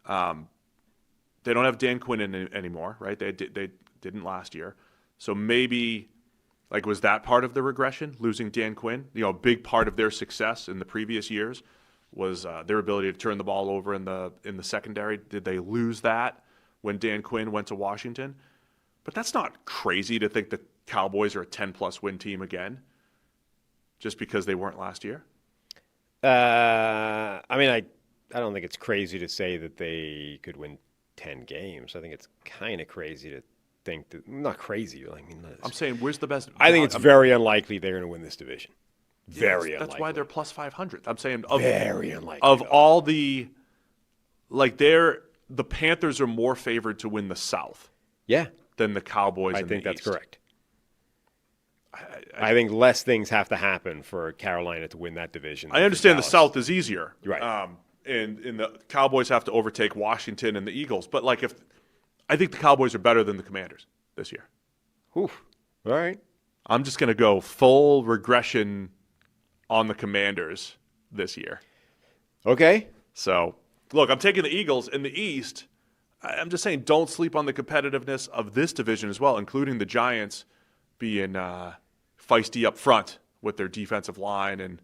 They don't have Dan Quinn anymore, right? They didn't last year. So maybe, was that part of the regression, losing Dan Quinn? A big part of their success in the previous years was their ability to turn the ball over in the secondary. Did they lose that when Dan Quinn went to Washington? But that's not crazy to think the Cowboys are a 10-plus win team again, just because they weren't last year. I don't think it's crazy to say that they could win 10 games. I think it's kind of crazy to think that. Not crazy. I'm saying, where's the best? I think it's very unlikely they're going to win this division. Very unlikely. That's why they're plus 500. I'm saying very unlikely. Of all the, the Panthers are more favored to win the South. Yeah. Than the Cowboys. I think that's East. Correct. I think less things have to happen for Carolina to win that division. I understand the South is easier, right? And the Cowboys have to overtake Washington and the Eagles. But I think the Cowboys are better than the Commanders this year. Oof. All right. I'm just going to go full regression on the Commanders this year. Okay. So, look, I'm taking the Eagles in the East. I'm just saying, don't sleep on the competitiveness of this division as well, including the Giants being feisty up front with their defensive line and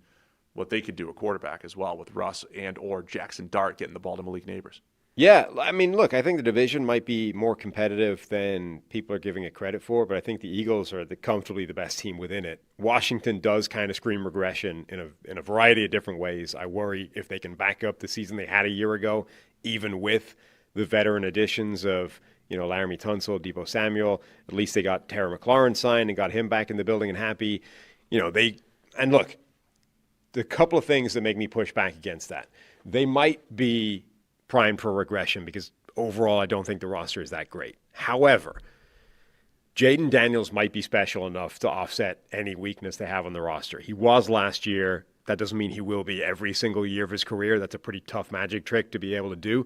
what they could do at quarterback as well, with Russ and or Jackson Dart getting the ball to Malik Neighbors. Yeah, look, I think the division might be more competitive than people are giving it credit for, but I think the Eagles are comfortably the best team within it. Washington does kind of scream regression in a variety of different ways. I worry if they can back up the season they had a year ago, even with the veteran additions of, Laramie Tunsil, Deebo Samuel. At least they got Terry McLaurin signed and got him back in the building and happy. And look, the couple of things that make me push back against that. They might be primed for regression because overall I don't think the roster is that great. However, Jaden Daniels might be special enough to offset any weakness they have on the roster. He was last year. That doesn't mean he will be every single year of his career. That's a pretty tough magic trick to be able to do.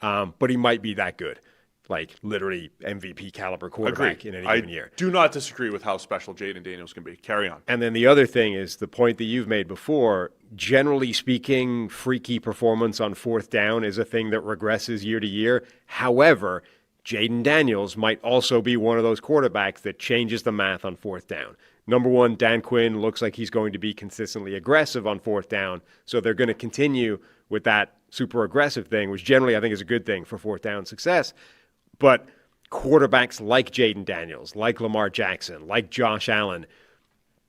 But he might be that good. Like literally MVP caliber quarterback in any given year. I do not disagree with how special Jaden Daniels can be. Carry on. And then the other thing is the point that you've made before. Generally speaking, freaky performance on fourth down is a thing that regresses year to year. However, Jaden Daniels might also be one of those quarterbacks that changes the math on fourth down. Number one, Dan Quinn looks like he's going to be consistently aggressive on fourth down, so they're going to continue with that super aggressive thing, which generally I think is a good thing for fourth down success. But quarterbacks like Jaden Daniels, like Lamar Jackson, like Josh Allen,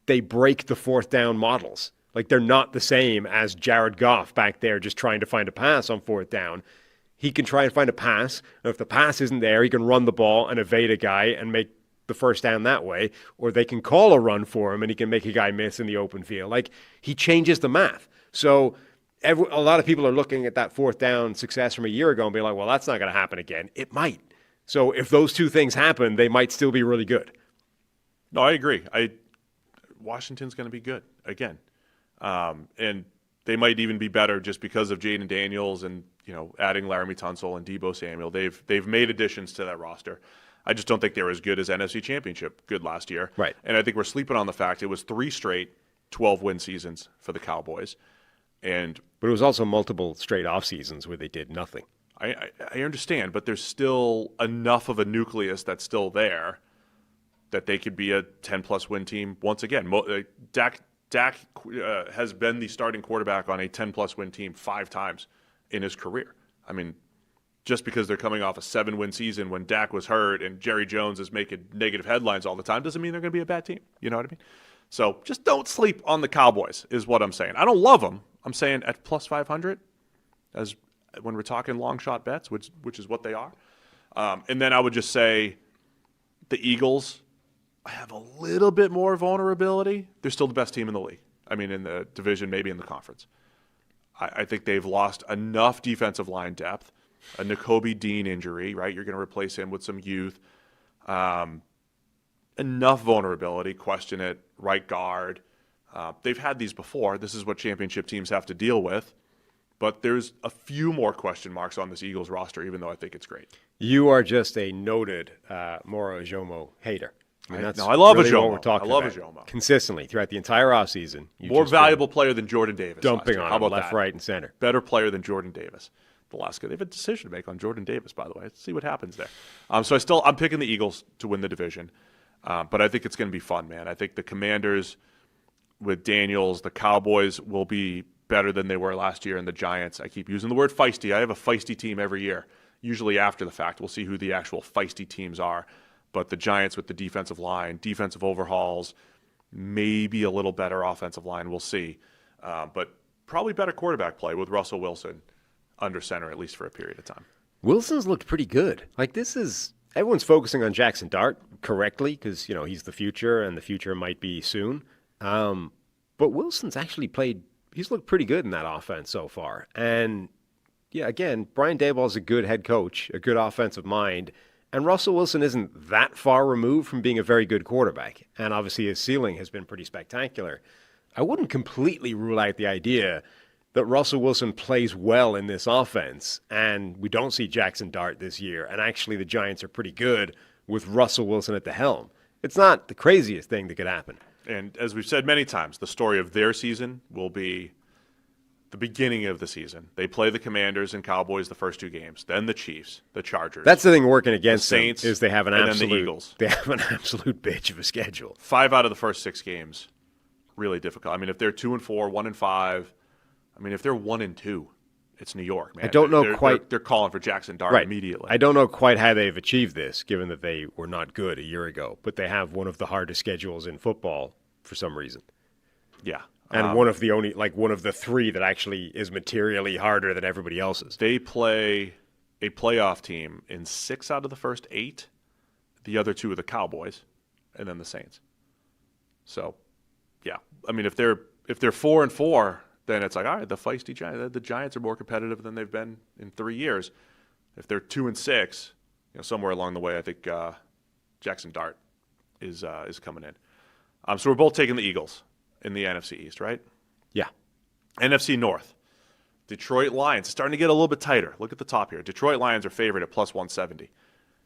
they break the fourth down models. Like they're not the same as Jared Goff back there just trying to find a pass on fourth down. He can try and find a pass, and if the pass isn't there, he can run the ball and evade a guy and make the first down that way, or they can call a run for him and he can make a guy miss in the open field. Like he changes the math. So a lot of people are looking at that fourth down success from a year ago and being like, well, that's not going to happen again. It might. So if those two things happen, they might still be really good. No, I agree. Washington's going to be good again. And they might even be better just because of Jaden Daniels and, adding Laramie Tunsil and Deebo Samuel. They've made additions to that roster. I just don't think they were as good as NFC Championship good last year. Right. And I think we're sleeping on the fact it was 3 straight 12-win seasons for the Cowboys. But it was also multiple straight off seasons where they did nothing. I understand, but there's still enough of a nucleus that's still there that they could be a 10-plus win team once again. Dak has been the starting quarterback on a 10-plus win team 5 times in his career. I mean, just because they're coming off a 7-win season when Dak was hurt and Jerry Jones is making negative headlines all the time doesn't mean they're going to be a bad team. You know what I mean? So just don't sleep on the Cowboys is what I'm saying. I don't love them. I'm saying at plus 500 as when we're talking long shot bets, which is what they are. And then I would just say the Eagles have a little bit more vulnerability. They're still the best team in the league. I mean, in the division, maybe in the conference. I think they've lost enough defensive line depth. A Nakobe Dean injury, right? You're going to replace him with some youth. Enough vulnerability, question it, right guard. They've had these before. This is what championship teams have to deal with. But there's a few more question marks on this Eagles roster, even though I think it's great. You are just a noted Moro Ajomo hater. I love really Ajomo. What we're talking I love about. Ajomo. Consistently throughout the entire offseason. More valuable player than Jordan Davis. Dumping on How him about left, that? right, and center. Better player than Jordan Davis. The last guy. They have a decision to make on Jordan Davis, by the way. Let's see what happens there. So I'm picking the Eagles to win the division. But I think it's going to be fun, man. I think the Commanders with Daniels, the Cowboys will be better than they were last year, and the Giants. I keep using the word feisty. I have a feisty team every year. Usually after the fact, we'll see who the actual feisty teams are. But the Giants with the defensive line, defensive overhauls, maybe a little better offensive line. We'll see. But probably better quarterback play with Russell Wilson under center, at least for a period of time. Wilson's looked pretty good. Everyone's focusing on Jackson Dart correctly because, he's the future and the future might be soon. But Wilson's actually he's looked pretty good in that offense so far. And, yeah, again, Brian Daboll's a good head coach, a good offensive mind. And Russell Wilson isn't that far removed from being a very good quarterback. And obviously his ceiling has been pretty spectacular. I wouldn't completely rule out the idea that Russell Wilson plays well in this offense and we don't see Jackson Dart this year. And actually the Giants are pretty good with Russell Wilson at the helm. It's not the craziest thing that could happen. And as we've said many times, the story of their season will be the beginning of the season. They play the Commanders and Cowboys the first 2 games, then the Chiefs, the Chargers. That's the thing working against the Saints, them is they have an then the Eagles. They have an absolute bitch of a schedule. 5 out of the first 6 games, really difficult. I mean, if they're 2-4, 1-5, I mean, if they're 1-2, it's New York, man. I don't know quite. They're calling for Jackson Dart immediately. I don't know quite how they've achieved this, given that they were not good a year ago, but they have one of the hardest schedules in football for some reason. Yeah. And one of the 3 that actually is materially harder than everybody else's. They play a playoff team in 6 out of the first 8. The other 2 are the Cowboys, and then the Saints. So, yeah, I mean, if they're 4-4, then it's like, all right, the feisty Giants. The Giants are more competitive than they've been in 3 years. If they're 2-6, somewhere along the way, I think Jackson Dart is coming in. So we're both taking the Eagles in the NFC East, right? Yeah. NFC North. Detroit Lions starting to get a little bit tighter. Look at the top here. Detroit Lions are favored at plus 170.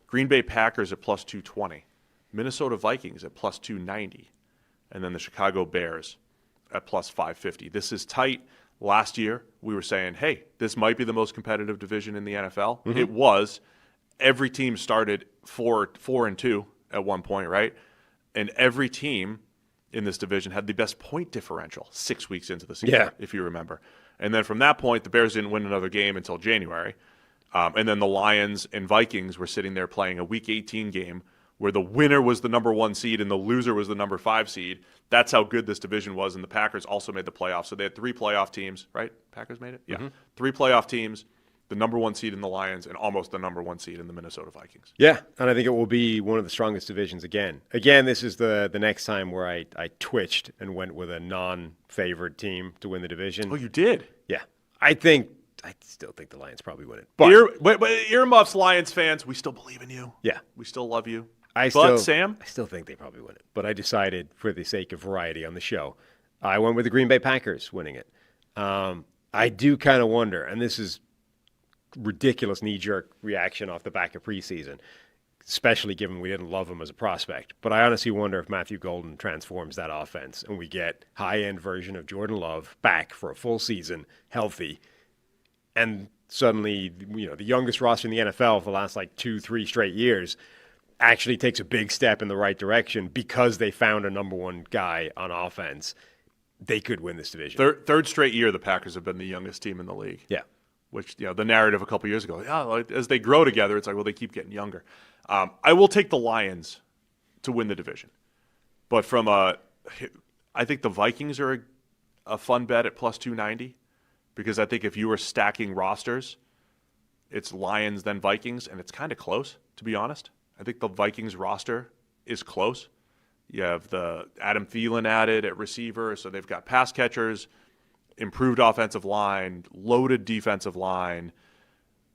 Green Bay Packers at plus 220. Minnesota Vikings at plus 290. And then the Chicago Bears at plus 550. This is tight. Last year, we were saying, hey, this might be the most competitive division in the NFL. Mm-hmm. It was. Every team started 4-2 at one point, right? And every team in this division had the best point differential 6 weeks into the season, if you remember. And then from that point, the Bears didn't win another game until January. And then the Lions and Vikings were sitting there playing a Week 18 game where the winner was the number 1 seed and the loser was the number 5 seed. That's how good this division was, and the Packers also made the playoffs. So they had 3 playoff teams, right? Packers made it? Yeah. Mm-hmm. 3 playoff teams, the number 1 seed in the Lions, and almost the number 1 seed in the Minnesota Vikings. Yeah, and I think it will be one of the strongest divisions again. Again, this is the next time where I twitched and went with a non-favored team to win the division. Oh, you did? Yeah. I still think the Lions probably win it. But earmuffs, Lions fans, we still believe in you. Yeah. We still love you. Sam? I still think they probably win it. But I decided, for the sake of variety on the show, I went with the Green Bay Packers winning it. I do kind of wonder, and this is ridiculous knee-jerk reaction off the back of preseason, especially given we didn't love him as a prospect. But I honestly wonder if Matthew Golden transforms that offense and we get high-end version of Jordan Love back for a full season, healthy, and suddenly, the youngest roster in the NFL for the last 2-3 straight years actually takes a big step in the right direction because they found a number 1 guy on offense. They could win this division. Third straight year, the Packers have been the youngest team in the league. Yeah. Which, the narrative a couple years ago, as they grow together, it's like, well, they keep getting younger. I will take the Lions to win the division. But I think the Vikings are a fun bet at plus 290 because I think if you were stacking rosters, it's Lions then Vikings, and it's kind of close, to be honest. I think the Vikings roster is close. You have the Adam Thielen added at receiver, so they've got pass catchers, improved offensive line, loaded defensive line,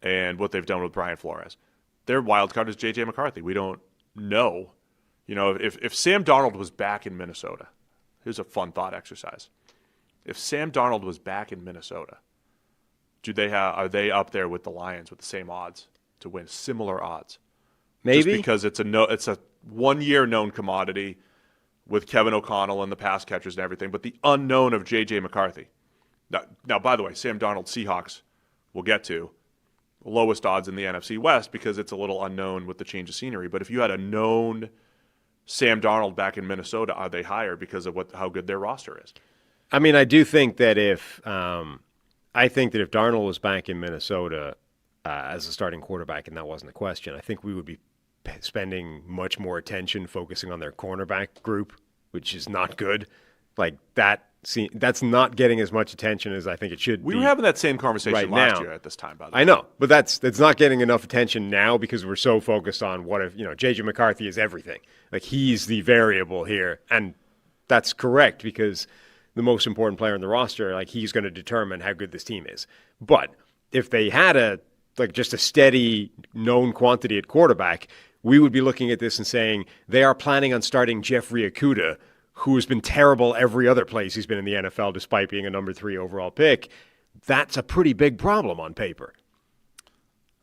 and what they've done with Brian Flores. Their wild card is J.J. McCarthy. We don't know. If Sam Darnold was back in Minnesota, here's a fun thought exercise. If Sam Darnold was back in Minnesota, are they up there with the Lions with the same odds to win, similar odds? Maybe. Just because it's a 1-year known commodity with Kevin O'Connell and the pass catchers and everything, but the unknown of J.J. McCarthy. Now, by the way, Sam Darnold, Seahawks, we'll get to, lowest odds in the NFC West because it's a little unknown with the change of scenery. But if you had a known Sam Darnold back in Minnesota, are they higher because of how good their roster is? I mean, I do think that if Darnold was back in Minnesota as a starting quarterback, and that wasn't the question, I think we would be spending much more attention focusing on their cornerback group, which is not good. That's not getting as much attention as I think it should be. We were having that same conversation last year at this time, by the way. I know, but that's not getting enough attention now because we're so focused on what if, J.J. McCarthy is everything. He's the variable here, and that's correct because the most important player in the roster, he's going to determine how good this team is. But if they had just a steady known quantity at quarterback, we would be looking at this and saying they are planning on starting Jeffrey Okudah, who has been terrible every other place he's been in the NFL despite being a number 3 overall pick. That's a pretty big problem on paper.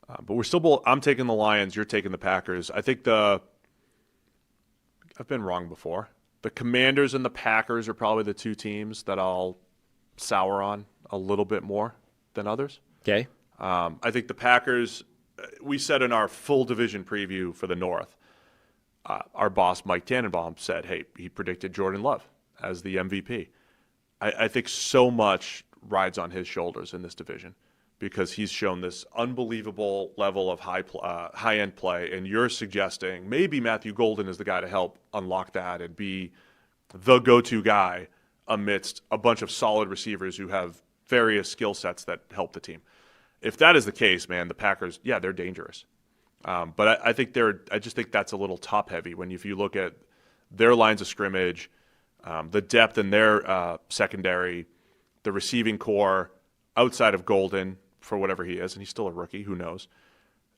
But we're still both. I'm taking the Lions. You're taking the Packers. I think I've been wrong before. The Commanders and the Packers are probably the 2 teams that I'll sour on a little bit more than others. Okay. I think the Packers, we said in our full division preview for the North, our boss, Mike Tannenbaum, said, hey, he predicted Jordan Love as the MVP. I think so much rides on his shoulders in this division because he's shown this unbelievable level of high-end play, and you're suggesting maybe Matthew Golden is the guy to help unlock that and be the go-to guy amidst a bunch of solid receivers who have various skill sets that help the team. if that is the case, man, the Packers, yeah, they're dangerous. But I think I just think that's a little top heavy if you look at their lines of scrimmage, the depth in their secondary, the receiving core outside of Golden for whatever he is, and he's still a rookie, who knows.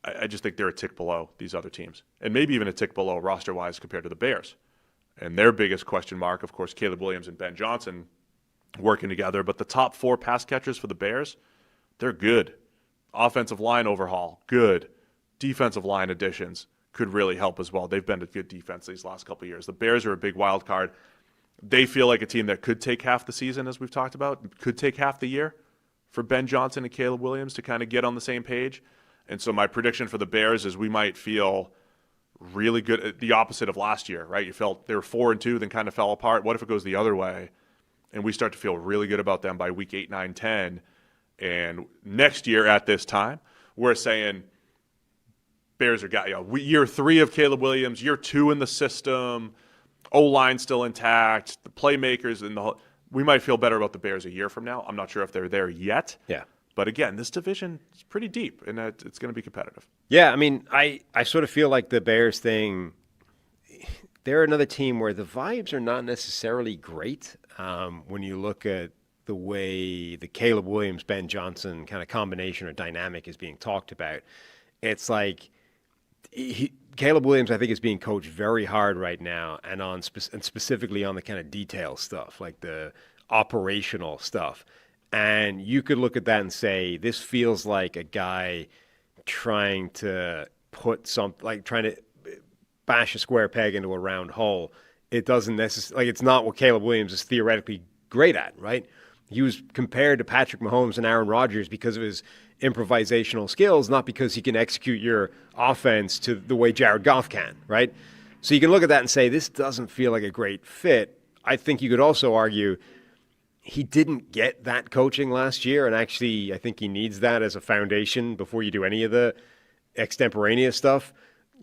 I just think they're a tick below these other teams, and maybe even a tick below roster-wise compared to the Bears. And their biggest question mark, of course, Caleb Williams and Ben Johnson working together. But the top 4 pass catchers for the Bears, they're good. Offensive line overhaul, good. Defensive line additions could really help as well. They've been a good defense these last couple of years. The Bears are a big wild card. They feel like a team that could take half the season, as we've talked about, could take half the year for Ben Johnson and Caleb Williams to kind of get on the same page. And so my prediction for the Bears is we might feel really good, the opposite of last year, right? You felt they were 4-2, then kind of fell apart. What if it goes the other way and we start to feel really good about them by week 8, 9, 10? And next year at this time, we're saying Bears are got year 3 of Caleb Williams, year 2 in the system, O-line still intact, the playmakers, and we might feel better about the Bears a year from now. I'm not sure if they're there yet. Yeah. But again, this division is pretty deep, and it's going to be competitive. Yeah, I mean, I sort of feel like the Bears thing, they're another team where the vibes are not necessarily great when you look at the way the Caleb Williams, Ben Johnson kind of combination or dynamic is being talked about. It's like Caleb Williams, I think, is being coached very hard right now, and specifically on the kind of detail stuff, like the operational stuff. And you could look at that and say, this feels like a guy trying to trying to bash a square peg into a round hole. It doesn't necessarily, it's not what Caleb Williams is theoretically great at, right? He was compared to Patrick Mahomes and Aaron Rodgers because of his improvisational skills, not because he can execute your offense to the way Jared Goff can, right? So you can look at that and say, this doesn't feel like a great fit. I think you could also argue he didn't get that coaching last year, and actually I think he needs that as a foundation before you do any of the extemporaneous stuff.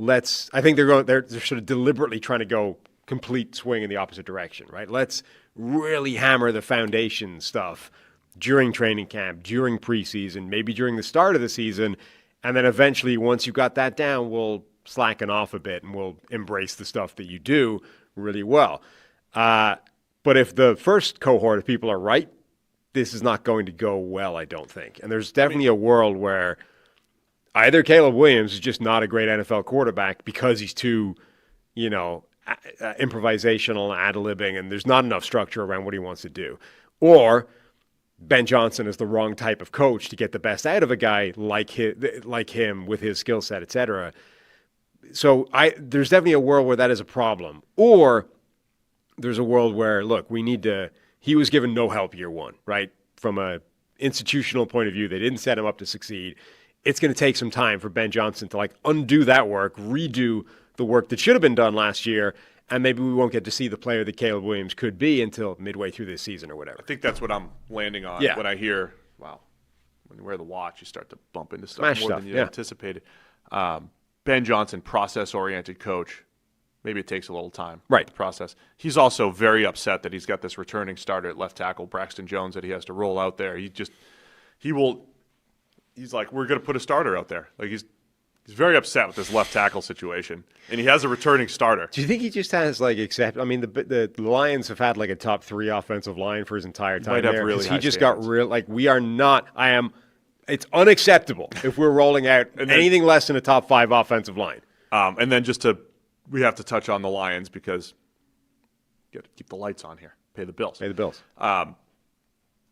I think they're sort of deliberately trying to go complete swing in the opposite direction, right? Let's really hammer the foundation stuff during training camp, during preseason, maybe during the start of the season, and then eventually once you got that down, we'll slacken off a bit and we'll embrace the stuff that you do really well. But if the first cohort of people are right, this is not going to go well, I don't think. And there's definitely a world where either Caleb Williams is just not a great NFL quarterback because he's too, improvisational, ad-libbing, and there's not enough structure around what he wants to do. Or Ben Johnson is the wrong type of coach to get the best out of a guy like him with his skill set, et cetera. So there's definitely a world where that is a problem. Or there's a world where, look, he was given no help year 1, right? From a institutional point of view, they didn't set him up to succeed. It's going to take some time for Ben Johnson to undo that work, redo the work that should have been done last year, and maybe we won't get to see the player that Caleb Williams could be until midway through this season or whatever. I think that's what I'm landing on when I hear, wow, when you wear the watch, you start to bump into stuff more than you anticipated. Ben Johnson, process-oriented coach. Maybe it takes a little time to process. He's also very upset that he's got this returning starter at left tackle, Braxton Jones, that he has to roll out there. He's like, we're going to put a starter out there. He's very upset with this left tackle situation, and he has a returning starter. Do you think he just has the Lions have had a top 3 offensive line for his entire time there. Really he just standards. Got real we are not. It's unacceptable if we're rolling out anything less than a top 5 offensive line. And then we have to touch on the Lions because you got to keep the lights on here. Pay the bills.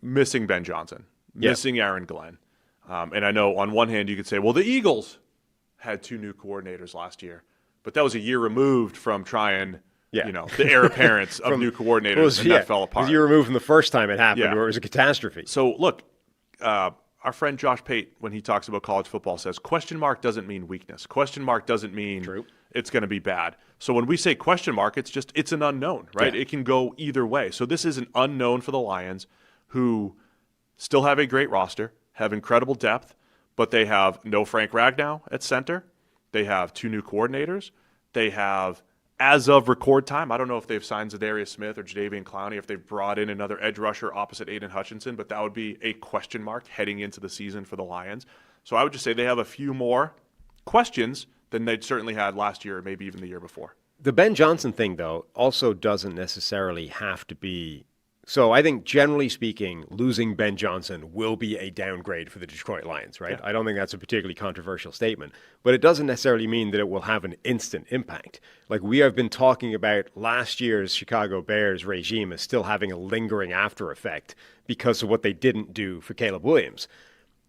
Missing Ben Johnson. Missing Aaron Glenn. And I know on one hand you could say, well, the Eagles had 2 new coordinators last year. But that was a year removed from trying, the heir apparents of new coordinators, and that fell apart. It was a year removed from the first time it happened where it was a catastrophe. So, look, our friend Josh Pate, when he talks about college football, says question mark doesn't mean weakness. Question mark doesn't mean it's going to be bad. So when we say question mark, it's an unknown, right? Yeah. It can go either way. So this is an unknown for the Lions, who still have a great roster, have incredible depth, but they have no Frank Ragnow at center. They have 2 new coordinators. They have as of record time, I don't know if they've signed Zadarius Smith or Jadeveon Clowney, if they've brought in another edge rusher opposite Aiden Hutchinson, but that would be a question mark heading into the season for the Lions. So I would just say they have a few more questions than they'd certainly had last year or maybe even the year before. The Ben Johnson thing, though, also doesn't necessarily have to be. So I think, generally speaking, losing Ben Johnson will be a downgrade for the Detroit Lions, right? Yeah. I don't think that's a particularly controversial statement, but it doesn't necessarily mean that it will have an instant impact. Like, we have been talking about last year's Chicago Bears regime as still having a lingering after effect because of what they didn't do for Caleb Williams.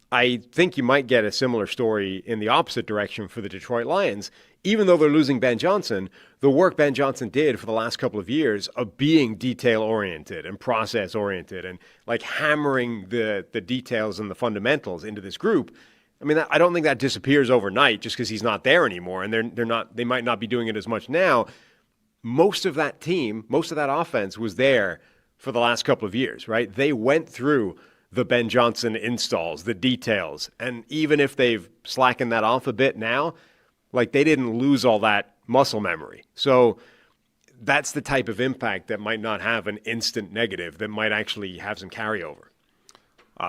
I think you might get a similar story in the opposite direction for the Detroit Lions. Even though they're losing Ben Johnson, the work Ben Johnson did for the last couple of years of being detail-oriented and process-oriented and like hammering the details and the fundamentals into this group, I mean, I don't think that disappears overnight just because he's not there anymore, and they might not be doing it as much now. Most of that team, most of that offense was there for the last couple of years, right? They went through the Ben Johnson installs, the details. And even if they've slackened that off a bit now, like, they didn't lose all that muscle memory. So that's the type of impact that might not have an instant negative, that might actually have some carryover.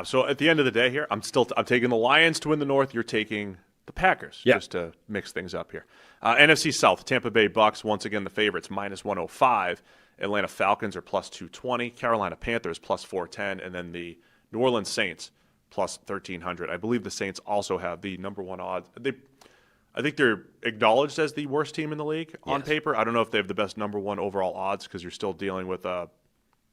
So at the end of the day here, I'm taking the Lions to win the North. You're taking the Packers, just to mix things up here. NFC South, Tampa Bay Bucks, once again the favorites, minus 105. Atlanta Falcons are plus 220. Carolina Panthers plus 410. And then the New Orleans Saints plus 1,300. I believe the Saints also have the number one odds. I think they're acknowledged as the worst team in the league on paper. I don't know if they have the best number one overall odds because you're still dealing with the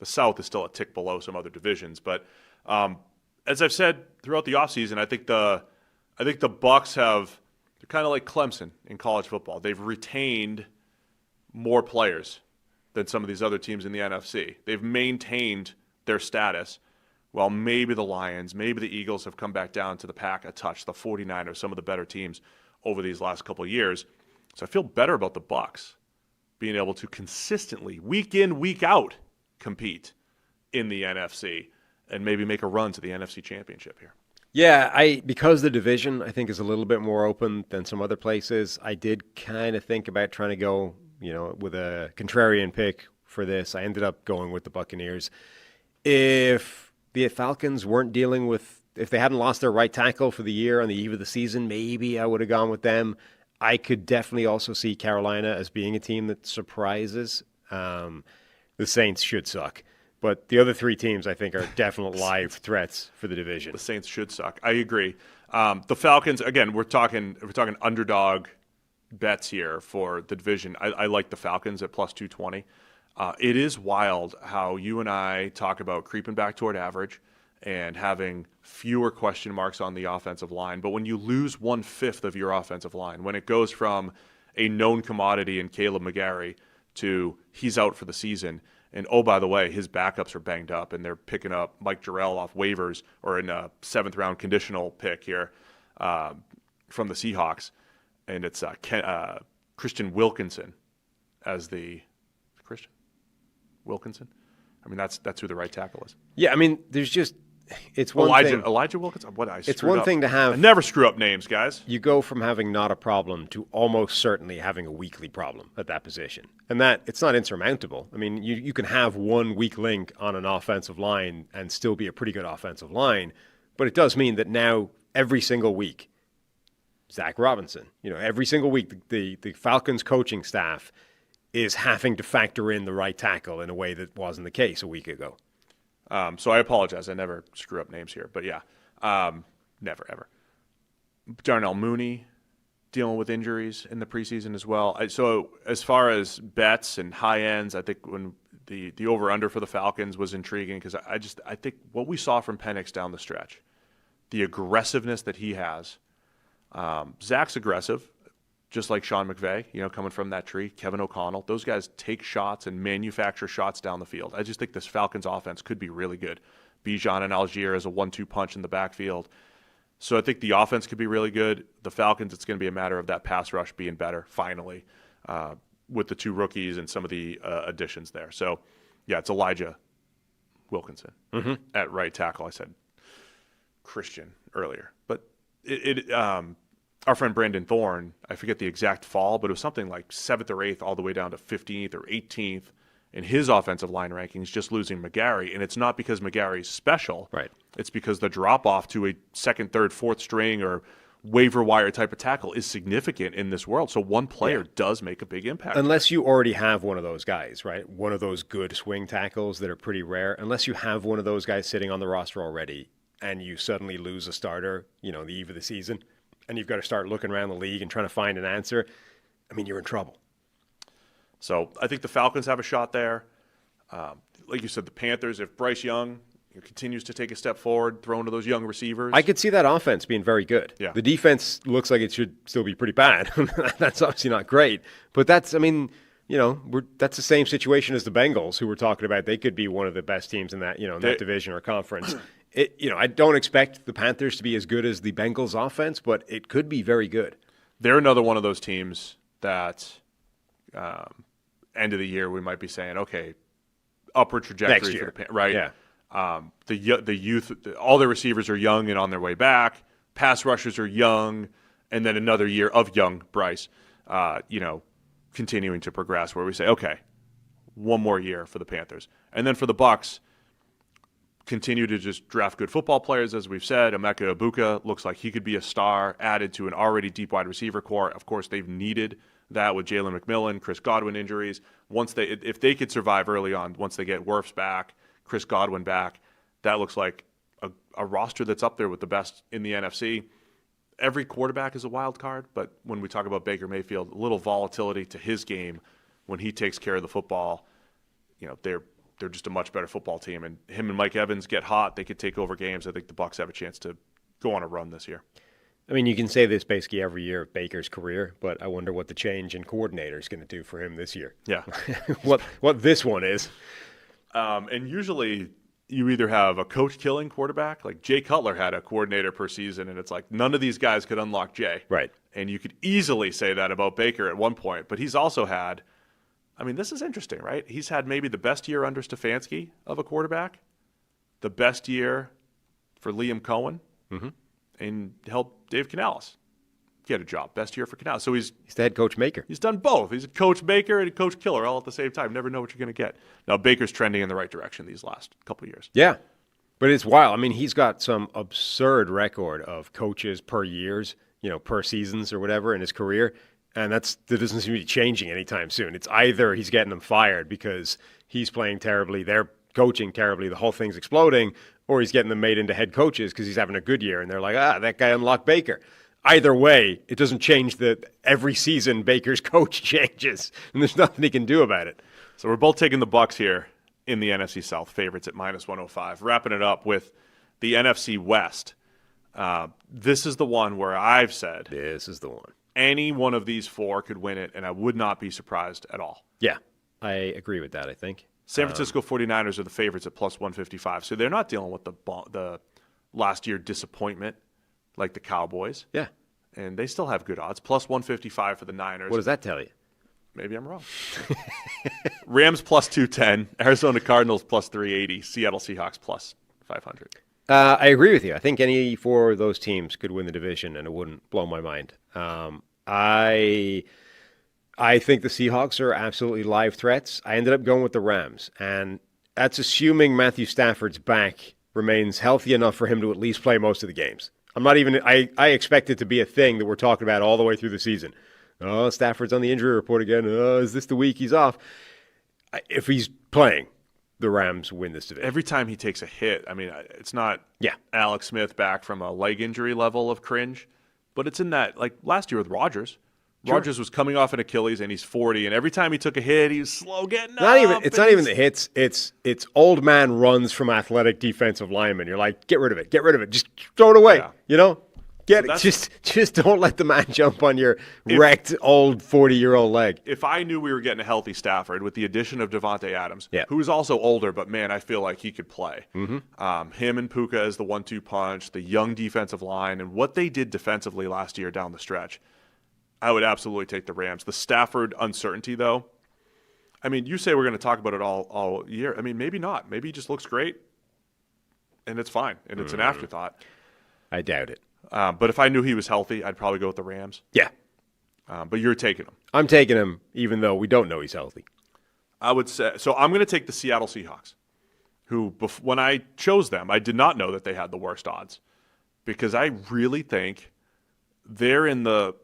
South is still a tick below some other divisions. But as I've said throughout the offseason, I think the Bucs they're kind of like Clemson in college football. They've retained more players than some of these other teams in the NFC. They've maintained their status. Well, maybe the Lions, maybe the Eagles have come back down to the pack a touch, the 49ers, some of the better teams over these last couple of years. So I feel better about the Bucs being able to consistently, week in, week out, compete in the NFC and maybe make a run to the NFC Championship here. Yeah, because the division, I think, is a little bit more open than some other places, I did kind of think about trying to go, with a contrarian pick for this. I ended up going with the Buccaneers. If the Falcons weren't dealing with, if they hadn't lost their right tackle for the year on the eve of the season, maybe I would have gone with them. I could definitely also see Carolina as being a team that surprises. The Saints should suck. But the other three teams, I think, are definite live threats for the division. The Saints should suck. I agree. The Falcons, again, we're talking underdog bets here for the division. I like the Falcons at plus 220. It is wild how you and I talk about creeping back toward average and having fewer question marks on the offensive line. But when you lose 1/5 of your offensive line, when it goes from a known commodity in Caleb McGarry to he's out for the season, and oh, by the way, his backups are banged up and they're picking up Mike Jarrell off waivers or in a 7th-round conditional pick here from the Seahawks, and it's Christian Wilkinson as the Christian Wilkinson. I mean, that's who the right tackle is. Yeah, I mean, there's just it's one thing. Elijah Wilkinson. It's one thing to have. I never screw up names, guys. You go from having not a problem to almost certainly having a weekly problem at that position, and that it's not insurmountable. I mean, you can have one weak link on an offensive line and still be a pretty good offensive line, but it does mean that now every single week, Zach Robinson, every single week the Falcons coaching staff is having to factor in the right tackle in a way that wasn't the case a week ago. So I apologize. I never screw up names here. But yeah, never, ever. Darnell Mooney dealing with injuries in the preseason as well. So as far as bets and high ends, I think when the over-under for the Falcons was intriguing because I think what we saw from Penix down the stretch, the aggressiveness that he has. Zach's aggressive. Just like Sean McVay, coming from that tree, Kevin O'Connell, those guys take shots and manufacture shots down the field. I just think this Falcons offense could be really good. Bijan and Algier as a 1-2 punch in the backfield. So I think the offense could be really good. The Falcons, it's going to be a matter of that pass rush being better, finally, with the two rookies and some of the additions there. So, yeah, it's Elijah Wilkinson at right tackle. I said Christian earlier. But our friend Brandon Thorne, I forget the exact fall, but it was something like 7th or 8th all the way down to 15th or 18th in his offensive line rankings, just losing McGarry. And it's not because McGarry's special. Right. It's because the drop-off to a second, third, fourth string or waiver wire type of tackle is significant in this world. So one player does make a big impact. Unless you already have one of those guys, right? One of those good swing tackles that are pretty rare. Unless you have one of those guys sitting on the roster already and you suddenly lose a starter, the eve of the season, and you've got to start looking around the league and trying to find an answer, I mean, you're in trouble. So I think the Falcons have a shot there. Like you said, the Panthers, if Bryce Young continues to take a step forward, throw into those young receivers. I could see that offense being very good. Yeah. The defense looks like it should still be pretty bad. That's obviously not great. But that's the same situation as the Bengals, who we're talking about. They could be one of the best teams in that, that division or conference. I don't expect the Panthers to be as good as the Bengals offense, but it could be very good. They're another one of those teams that end of the year we might be saying, okay, upward trajectory next year. For the right? Yeah. The youth, all their receivers are young and on their way back. Pass rushers are young, and then another year of young Bryce, continuing to progress. Where we say, okay, one more year for the Panthers, and then for the Bucs, continue to just draft good football players, as we've said. Emeka Egbuka looks like he could be a star, added to an already deep wide receiver core. Of course, they've needed that with Jalen McMillan, Chris Godwin injuries. If they could survive early on, once they get Wirfs back, Chris Godwin back, that looks like a roster that's up there with the best in the NFC. Every quarterback is a wild card, but when we talk about Baker Mayfield, a little volatility to his game when he takes care of the football. They're just a much better football team, and him and Mike Evans get hot, they could take over games. I think the Bucs have a chance to go on a run this year. I mean, you can say this basically every year of Baker's career, but I wonder what the change in coordinator is going to do for him this year. Yeah. what this one is. And usually you either have a coach-killing quarterback, like Jay Cutler had a coordinator per season, and it's like none of these guys could unlock Jay. Right. And you could easily say that about Baker at one point, but he's also had – I mean, this is interesting, right? He's had maybe the best year under Stefanski of a quarterback, the best year for Liam Cohen, and helped Dave Canales get a job. Best year for Canales. So he's the head coach maker. He's done both. He's a coach maker and a coach killer all at the same time. Never know what you're going to get. Now, Baker's trending in the right direction these last couple of years. Yeah, but it's wild. I mean, he's got some absurd record of coaches per years, per seasons or whatever in his career. And that doesn't seem to be changing anytime soon. It's either he's getting them fired because he's playing terribly, they're coaching terribly, the whole thing's exploding, or he's getting them made into head coaches because he's having a good year, and they're like, that guy unlocked Baker. Either way, it doesn't change that every season Baker's coach changes, and there's nothing he can do about it. So we're both taking the Bucs here in the NFC South, favorites at -105. Wrapping it up with the NFC West. This is the one where I've said this is the one. Any one of these four could win it, and I would not be surprised at all. Yeah, I agree with that, I think. San Francisco 49ers are the favorites at +155, so they're not dealing with the last year disappointment like the Cowboys. Yeah. And they still have good odds, +155 for the Niners. What does that tell you? Maybe I'm wrong. Rams +210, Arizona Cardinals +380, Seattle Seahawks +500. I agree with you. I think any four of those teams could win the division, and it wouldn't blow my mind. I think the Seahawks are absolutely live threats. I ended up going with the Rams, and that's assuming Matthew Stafford's back remains healthy enough for him to at least play most of the games. I expect it to be a thing that we're talking about all the way through the season. Oh, Stafford's on the injury report again. Oh, is this the week he's off? If he's playing, the Rams win this division. Every time he takes a hit, I mean, it's not Alex Smith back from a leg injury level of cringe, but it's in that, like last year with Rodgers. Sure. Rodgers was coming off an Achilles, and he's 40, and every time he took a hit, he was slow getting up. It's not even the hits. It's old man runs from athletic defensive linemen. You're like, get rid of it. Just throw it away. Yeah. Just don't let the man jump on your wrecked old 40-year-old leg. If I knew we were getting a healthy Stafford with the addition of Devontae Adams, who's also older, but man, I feel like he could play. Mm-hmm. Him and Puka as the 1-2 punch, the young defensive line, and what they did defensively last year down the stretch. I would absolutely take the Rams. The Stafford uncertainty, though, I mean, you say we're going to talk about it all year. I mean, maybe not. Maybe he just looks great, and it's fine, and it's an afterthought. I doubt it. But if I knew he was healthy, I'd probably go with the Rams. Yeah. But you're taking him. I'm taking him, even though we don't know he's healthy. I would say so. I'm going to take the Seattle Seahawks, who when I chose them, I did not know that they had the worst odds, because I really think they're in the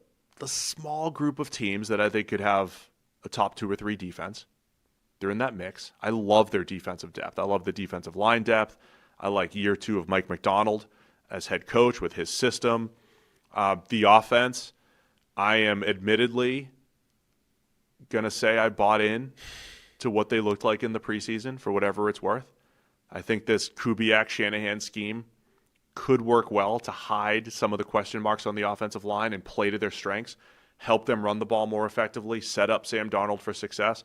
small group of teams that I think could have a top 2 or 3 defense. They're in that mix. I love their defensive depth. I love the defensive line depth. I like year 2 of Mike McDonald as head coach with his system. The offense, I am admittedly going to say I bought in to what they looked like in the preseason for whatever it's worth. I think this Kubiak-Shanahan scheme could work well to hide some of the question marks on the offensive line and play to their strengths, help them run the ball more effectively, set up Sam Darnold for success.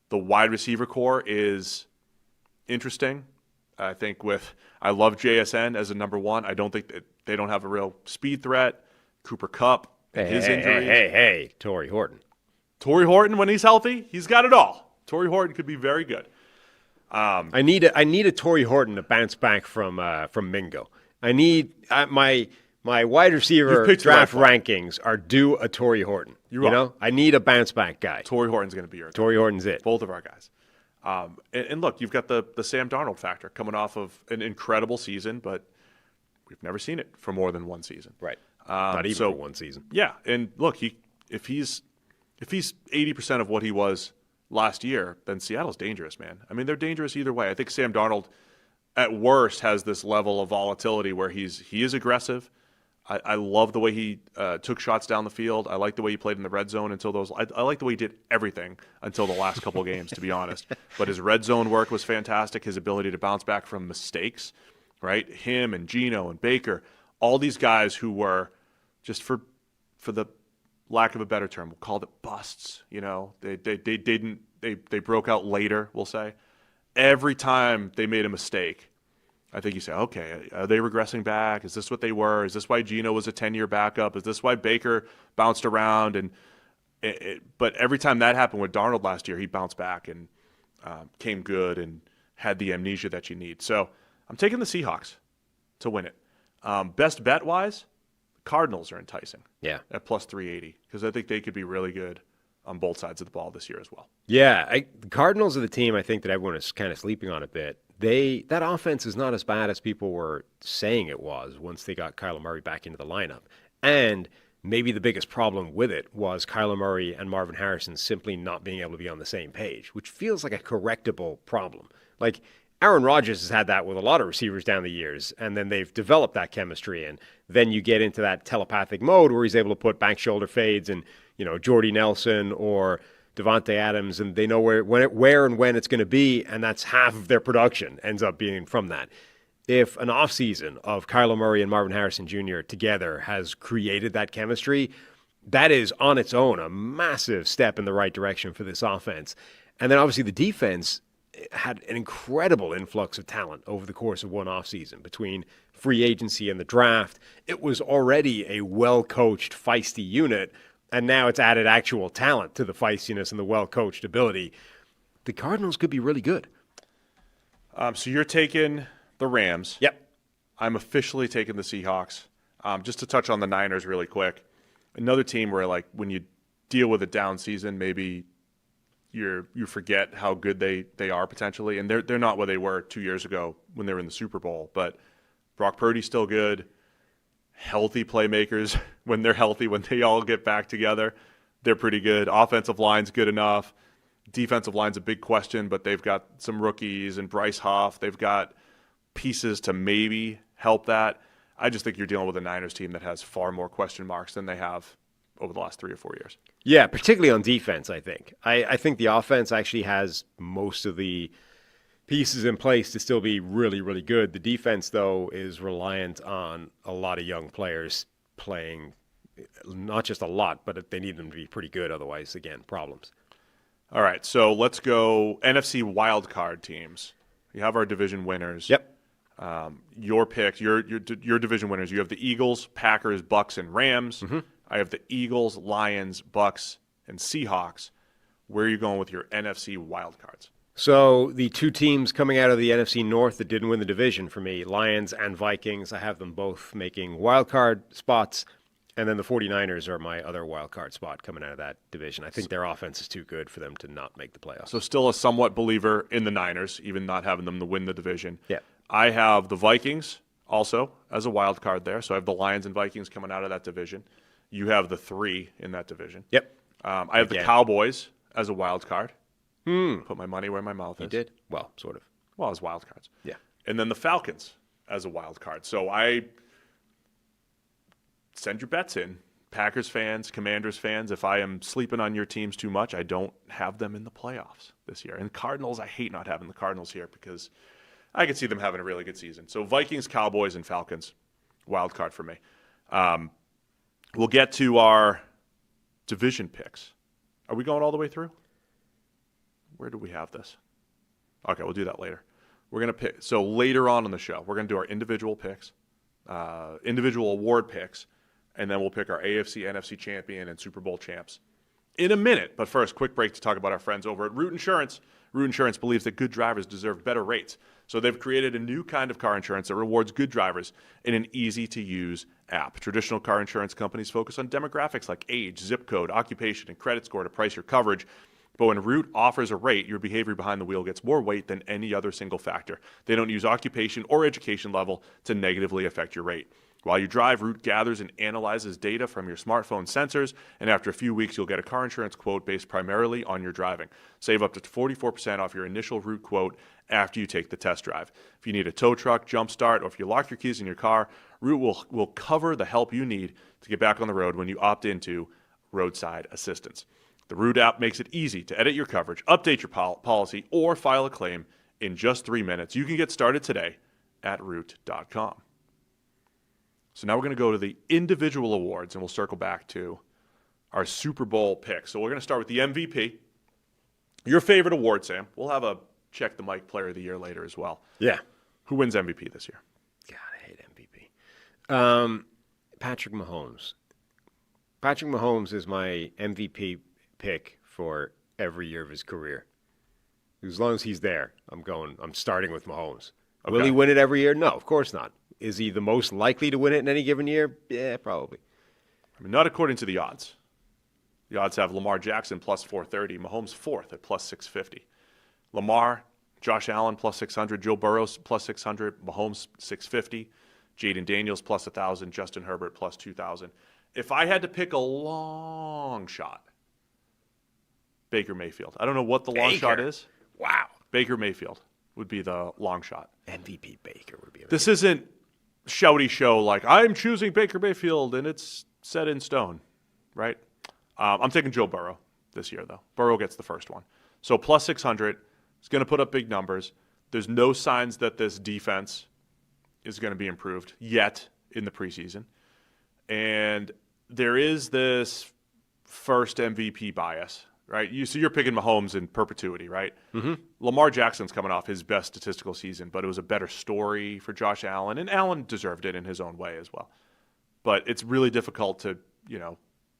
The wide receiver core is interesting. I think I love JSN as a number 1. I don't think that they don't have a real speed threat. Cooper Kupp, his injuries. Hey, Torrey Horton. Torrey Horton, when he's healthy, he's got it all. Torrey Horton could be very good. I need a Torrey Horton to bounce back from Mingo. I need my wide receiver draft rankings are due a Torrey Horton. You know, I need a bounce back guy. Torrey Horton's going to be your guy. Torrey Horton's it. Both of our guys. And look, you've got the Sam Darnold factor coming off of an incredible season, but we've never seen it for more than one season. Right. Not even for one season. Yeah, and look, if he's 80% of what he was last year, then Seattle's dangerous, man. I mean, they're dangerous either way. I think Sam Darnold, at worst, has this level of volatility where he is aggressive. I love the way he took shots down the field. I like the way he played in the red zone until those. I like the way he did everything until the last couple games, to be honest. But his red zone work was fantastic. His ability to bounce back from mistakes, right? Him and Geno and Baker, all these guys who were just for the lack of a better term, we'll call it busts. You know, they broke out later, we'll say. Every time they made a mistake, I think you say, okay, are they regressing back? Is this what they were? Is this why Geno was a 10-year backup? Is this why Baker bounced around? But every time that happened with Darnold last year, he bounced back and came good and had the amnesia that you need. So I'm taking the Seahawks to win it. Best bet-wise, Cardinals are enticing. Yeah. At plus 380, because I think they could be really good on both sides of the ball this year as well. Yeah, the Cardinals are the team I think that everyone is kind of sleeping on a bit. That offense is not as bad as people were saying it was once they got Kyler Murray back into the lineup. And maybe the biggest problem with it was Kyler Murray and Marvin Harrison simply not being able to be on the same page, which feels like a correctable problem. Like, Aaron Rodgers has had that with a lot of receivers down the years, and then they've developed that chemistry, and then you get into that telepathic mode where he's able to put back shoulder fades and, Jordy Nelson or Devontae Adams, and they know where and when it's going to be, and that's half of their production ends up being from that. If an offseason of Kyler Murray and Marvin Harrison Jr. together has created that chemistry, that is on its own a massive step in the right direction for this offense. And then obviously the defense had an incredible influx of talent over the course of one offseason between free agency and the draft. It was already a well-coached, feisty unit, and now it's added actual talent to the feistiness and the well-coached ability. The Cardinals could be really good. So you're taking the Rams. Yep. I'm officially taking the Seahawks. Just to touch on the Niners really quick. Another team where, like, when you deal with a down season, maybe you forget how good they are potentially. And they're not what they were 2 years ago when they were in the Super Bowl. But Brock Purdy's still good. Healthy playmakers, when they're healthy, when they all get back together, they're pretty good. Offensive line's good enough. Defensive line's a big question, but they've got some rookies and Bryce Huff. They've got pieces to maybe help that. I just think you're dealing with a Niners team that has far more question marks than they have over the last 3 or 4 years. Yeah, particularly on defense, I think. I think the offense actually has most of the pieces in place to still be really, really good. The defense, though, is reliant on a lot of young players playing, not just a lot, but they need them to be pretty good. Otherwise, again, problems. All right, so let's go NFC Wild Card teams. We have our division winners. Yep. Your picks, your division winners. You have the Eagles, Packers, Bucks, and Rams. Mm-hmm. I have the Eagles, Lions, Bucks, and Seahawks. Where are you going with your NFC Wild Cards? So the two teams coming out of the NFC North that didn't win the division for me, Lions and Vikings, I have them both making wild card spots. And then the 49ers are my other wild card spot coming out of that division. I think their offense is too good for them to not make the playoffs. So still a somewhat believer in the Niners, even not having them to win the division. Yeah. I have the Vikings also as a wild card there. So I have the Lions and Vikings coming out of that division. You have the 3 in that division. Yep. I have the Cowboys as a wild card. Put my money where my mouth is. You did? Well, sort of. Well, as wild cards. Yeah. And then the Falcons as a wild card. So I send your bets in. Packers fans, Commanders fans, if I am sleeping on your teams too much, I don't have them in the playoffs this year. And Cardinals, I hate not having the Cardinals here because I could see them having a really good season. So Vikings, Cowboys, and Falcons, wild card for me. We'll get to our division picks. Are we going all the way through? Where do we have this? Okay, we'll do that later. We're going to pick. So later on in the show, we're going to do our individual picks, individual award picks, and then we'll pick our AFC, NFC champion, and Super Bowl champs in a minute. But first, quick break to talk about our friends over at Root Insurance. Root Insurance believes that good drivers deserve better rates. So they've created a new kind of car insurance that rewards good drivers in an easy-to-use app. Traditional car insurance companies focus on demographics like age, zip code, occupation, and credit score to price your coverage. But when Root offers a rate, your behavior behind the wheel gets more weight than any other single factor. They don't use occupation or education level to negatively affect your rate. While you drive, Root gathers and analyzes data from your smartphone sensors, and after a few weeks, you'll get a car insurance quote based primarily on your driving. Save up to 44% off your initial Root quote after you take the test drive. If you need a tow truck, jump start, or if you lock your keys in your car, Root will cover the help you need to get back on the road when you opt into roadside assistance. The Root app makes it easy to edit your coverage, update your policy, or file a claim in just 3 minutes. You can get started today at Root.com. So now we're going to go to the individual awards, and we'll circle back to our Super Bowl picks. So we're going to start with the MVP. Your favorite award, Sam. We'll have a Check the Mic Player of the Year later as well. Yeah. Who wins MVP this year? God, I hate MVP. Patrick Mahomes. Patrick Mahomes is my MVP pick for every year of his career. As long as he's there, I'm starting with Mahomes. Okay. Will he win it every year? No, of course not. Is he the most likely to win it in any given year? Yeah, probably. I mean, not according to the odds. The odds have Lamar Jackson plus 430, Mahomes fourth at plus 650. Lamar, Josh Allen plus 600, Joe Burrow plus 600, Mahomes 650, Jaden Daniels plus 1,000, Justin Herbert plus 2,000. If I had to pick a long shot, Baker Mayfield. I don't know what the long shot is. Wow. Baker Mayfield would be the long shot. MVP Baker would be amazing. This isn't shouty show like, I'm choosing Baker Mayfield and it's set in stone, right? I'm taking Joe Burrow this year, though. Burrow gets the first one. So plus 600, he's going to put up big numbers. There's no signs that this defense is going to be improved yet in the preseason. And there is this first MVP bias, right? So you're picking Mahomes in perpetuity, right? Mm-hmm. Lamar Jackson's coming off his best statistical season, but it was a better story for Josh Allen, and Allen deserved it in his own way as well. But it's really difficult to,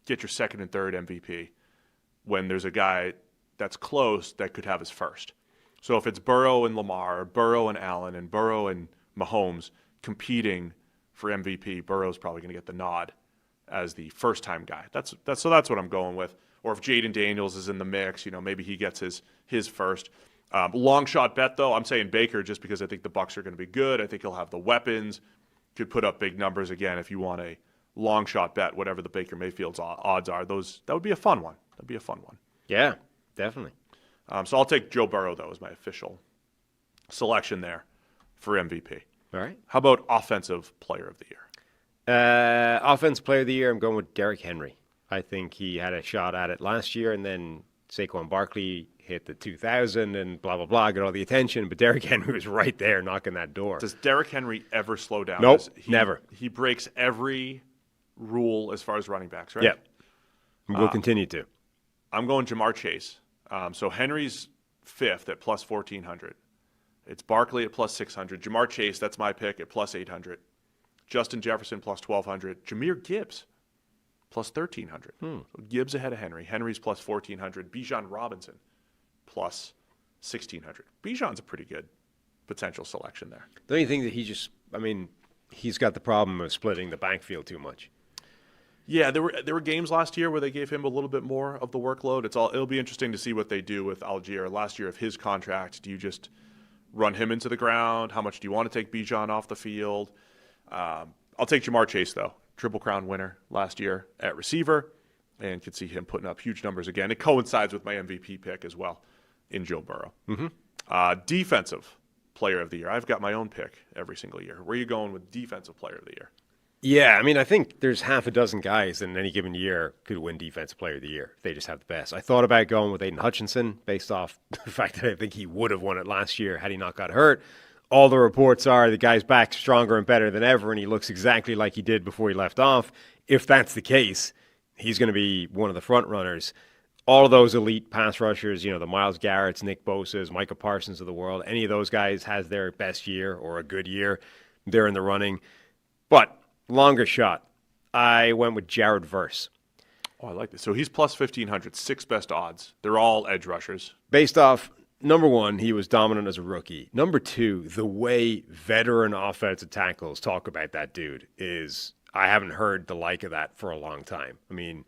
get your second and third MVP when there's a guy that's close that could have his first. So if it's Burrow and Lamar, or Burrow and Allen, and Burrow and Mahomes competing for MVP, Burrow's probably going to get the nod as the first-time guy. That's what I'm going with. Or if Jaden Daniels is in the mix, maybe he gets his first. Long shot bet, though, I'm saying Baker just because I think the Bucs are going to be good. I think he'll have the weapons, could put up big numbers again if you want a long shot bet, whatever the Baker Mayfield's odds are. That would be a fun one. That'd be a fun one. Yeah, definitely. So I'll take Joe Burrow, though, as my official selection there for MVP. All right. How about Offensive Player of the Year? Offensive Player of the Year, I'm going with Derrick Henry. I think he had a shot at it last year, and then Saquon Barkley hit the 2,000 and blah, blah, blah, got all the attention, but Derrick Henry was right there knocking that door. Does Derrick Henry ever slow down? Nope, never. He breaks every rule as far as running backs, right? Yeah. We'll continue to. I'm going Jamar Chase. So Henry's fifth at plus 1,400. It's Barkley at plus 600. Jamar Chase, that's my pick, at plus 800. Justin Jefferson plus 1,200. Jahmyr Gibbs plus 1,300. So Gibbs ahead of Henry. Henry's plus 1,400. Bijan Robinson plus 1,600. Bijan's a pretty good potential selection there. Don't you think that he's got the problem of splitting the backfield too much? Yeah, there were games last year where they gave him a little bit more of the workload. It'll be interesting to see what they do with Algier. Last year of his contract, do you just run him into the ground? How much do you want to take Bijan off the field? I'll take Jamar Chase, though. Triple Crown winner last year at receiver, and could see him putting up huge numbers again. It coincides with my MVP pick as well in Joe Burrow. Defensive Player of the Year. I've got my own pick every single year. Where are you going with Defensive Player of the Year? Yeah, I think there's half a dozen guys in any given year could win Defensive Player of the Year if they just have the best. I thought about going with Aiden Hutchinson based off the fact that I think he would have won it last year had he not got hurt. All the reports are the guy's back stronger and better than ever, and he looks exactly like he did before he left off. If that's the case, he's going to be one of the front runners. All of those elite pass rushers, the Myles Garrett's, Nick Bosa's, Micah Parsons of the world, any of those guys has their best year or a good year, they're in the running. But longer shot, I went with Jared Verse. Oh, I like this. So he's plus 1,500, sixth best odds. They're all edge rushers. Based off, number one, he was dominant as a rookie. Number two, the way veteran offensive tackles talk about that dude is, I haven't heard the like of that for a long time. Teron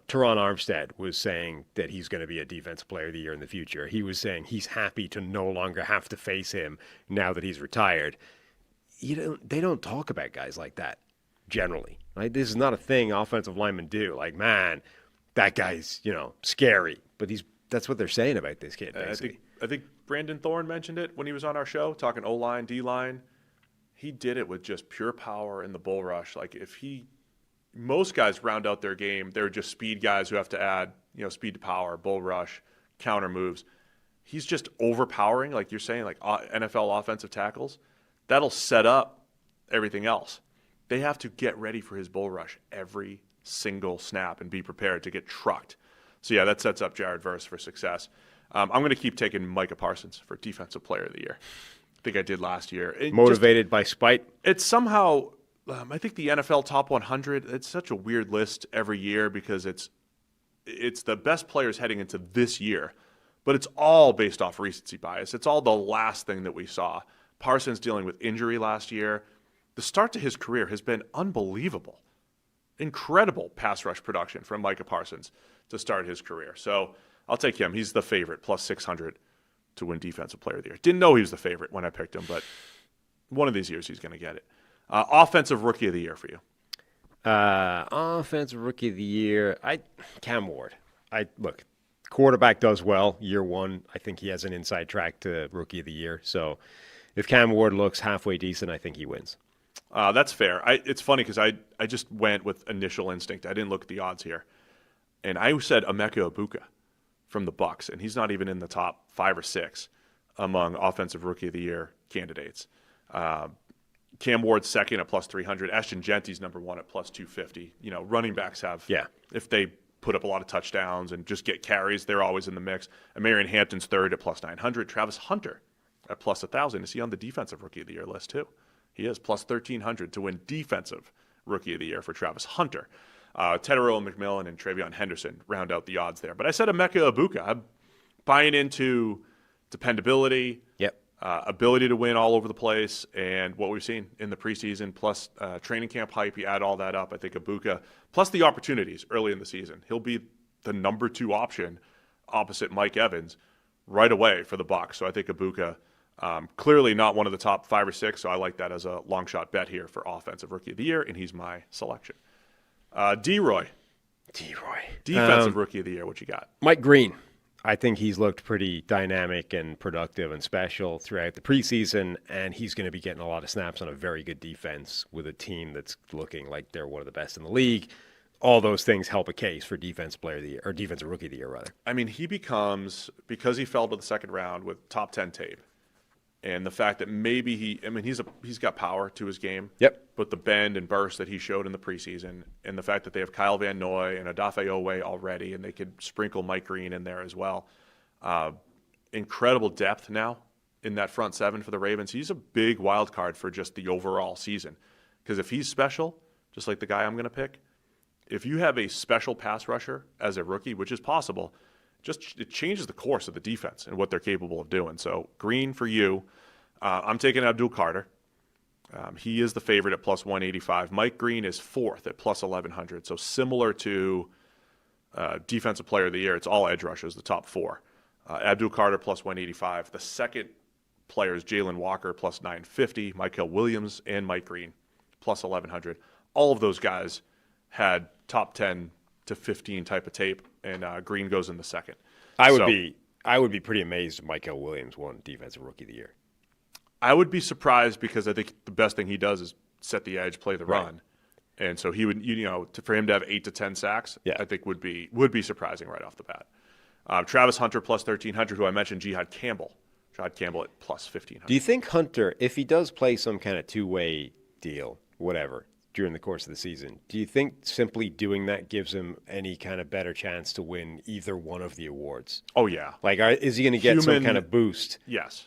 Armstead was saying that he's going to be a Defensive Player of the Year in the future. He was saying he's happy to no longer have to face him now that he's retired. They don't talk about guys like that generally. Right? This is not a thing offensive linemen do. Like, man, that guy's scary. But that's what they're saying about this kid. I think Brandon Thorne mentioned it when he was on our show talking O-line, D-line. He did it with just pure power in the bull rush. Like most guys round out their game. They're just speed guys who have to add speed to power, bull rush, counter moves. He's just overpowering, like you're saying, like NFL offensive tackles. That'll set up everything else. They have to get ready for his bull rush every single snap and be prepared to get trucked. So, yeah, that sets up Jared Verse for success. I'm going to keep taking Micah Parsons for Defensive Player of the Year. I think I did last year. Motivated by spite? It's somehow, I think the NFL Top 100, it's such a weird list every year because it's the best players heading into this year, but it's all based off recency bias. It's all the last thing that we saw. Parsons dealing with injury last year. The start to his career has been unbelievable. Incredible pass rush production from Micah Parsons to start his career. So I'll take him. He's the favorite, plus 600 to win Defensive Player of the Year. Didn't know he was the favorite when I picked him, but one of these years he's going to get it. Offensive Rookie of the Year for you. Offensive Rookie of the Year, Cam Ward. Look, quarterback does well year one. I think he has an inside track to Rookie of the Year. So if Cam Ward looks halfway decent, I think he wins. That's fair. It's funny because I just went with initial instinct. I didn't look at the odds here. And I said Emeka Egbuka from the Bucs, and he's not even in the top 5 or 6 among Offensive Rookie of the Year candidates. Cam Ward's second at plus 300. Ashton Genty's number 1 at plus 250. Running backs have, if they put up a lot of touchdowns and just get carries, they're always in the mix. And Marion Hampton's third at plus 900. Travis Hunter at plus 1,000. Is he on the Defensive Rookie of the Year list too? He is plus 1,300 to win Defensive Rookie of the Year for Travis Hunter. Tetero McMillan and Travion Henderson round out the odds there. But I said Emeka Egbuka. I'm buying into dependability, ability to win all over the place, and what we've seen in the preseason, plus training camp hype. You add all that up, I think Egbuka, plus the opportunities early in the season. He'll be the number 2 option opposite Mike Evans right away for the Bucs. So I think Egbuka, clearly not one of the top 5 or 6, so I like that as a long shot bet here for Offensive Rookie of the Year, and he's my selection. D-Roy. Defensive Rookie of the Year, what you got? Mike Green. I think he's looked pretty dynamic and productive and special throughout the preseason, and he's going to be getting a lot of snaps on a very good defense with a team that's looking like they're one of the best in the league. All those things help a case for Defensive Player of the Year, or Defensive Rookie of the Year, rather. I mean, he becomes, because he fell to the second round with top 10 tape, and the fact that maybe he's got power to his game. Yep. But the bend and burst that he showed in the preseason, and the fact that they have Kyle Van Noy and Odafe Owe already, and they could sprinkle Mike Green in there as well. Incredible depth now in that front 7 for the Ravens. He's a big wild card for just the overall season. Because if he's special, just like the guy I'm going to pick, if you have a special pass rusher as a rookie, which is possible, it changes the course of the defense and what they're capable of doing. So Green for you. I'm taking Abdul Carter. He is the favorite at plus 185. Mike Green is fourth at plus 1,100. So similar to Defensive Player of the Year, it's all edge rushers, the top four. Abdul Carter plus 185. The second player is Jalen Walker plus 950. Michael Williams and Mike Green plus 1,100. All of those guys had top 10 to 15 type of tape, and Green goes in the second. I would be pretty amazed if Michael Williams won Defensive Rookie of the Year. I would be surprised because I think the best thing he does is set the edge, play the run. And so he would, for him to have 8 to 10 sacks, I think would be surprising right off the bat. Travis Hunter plus 1,300, who I mentioned, Jihad Campbell at plus 1,500. Do you think Hunter, if he does play some kind of two-way deal, whatever, during the course of the season, do you think simply doing that gives him any kind of better chance to win either one of the awards? Oh, yeah. Like, is he going to get some kind of boost? Yes.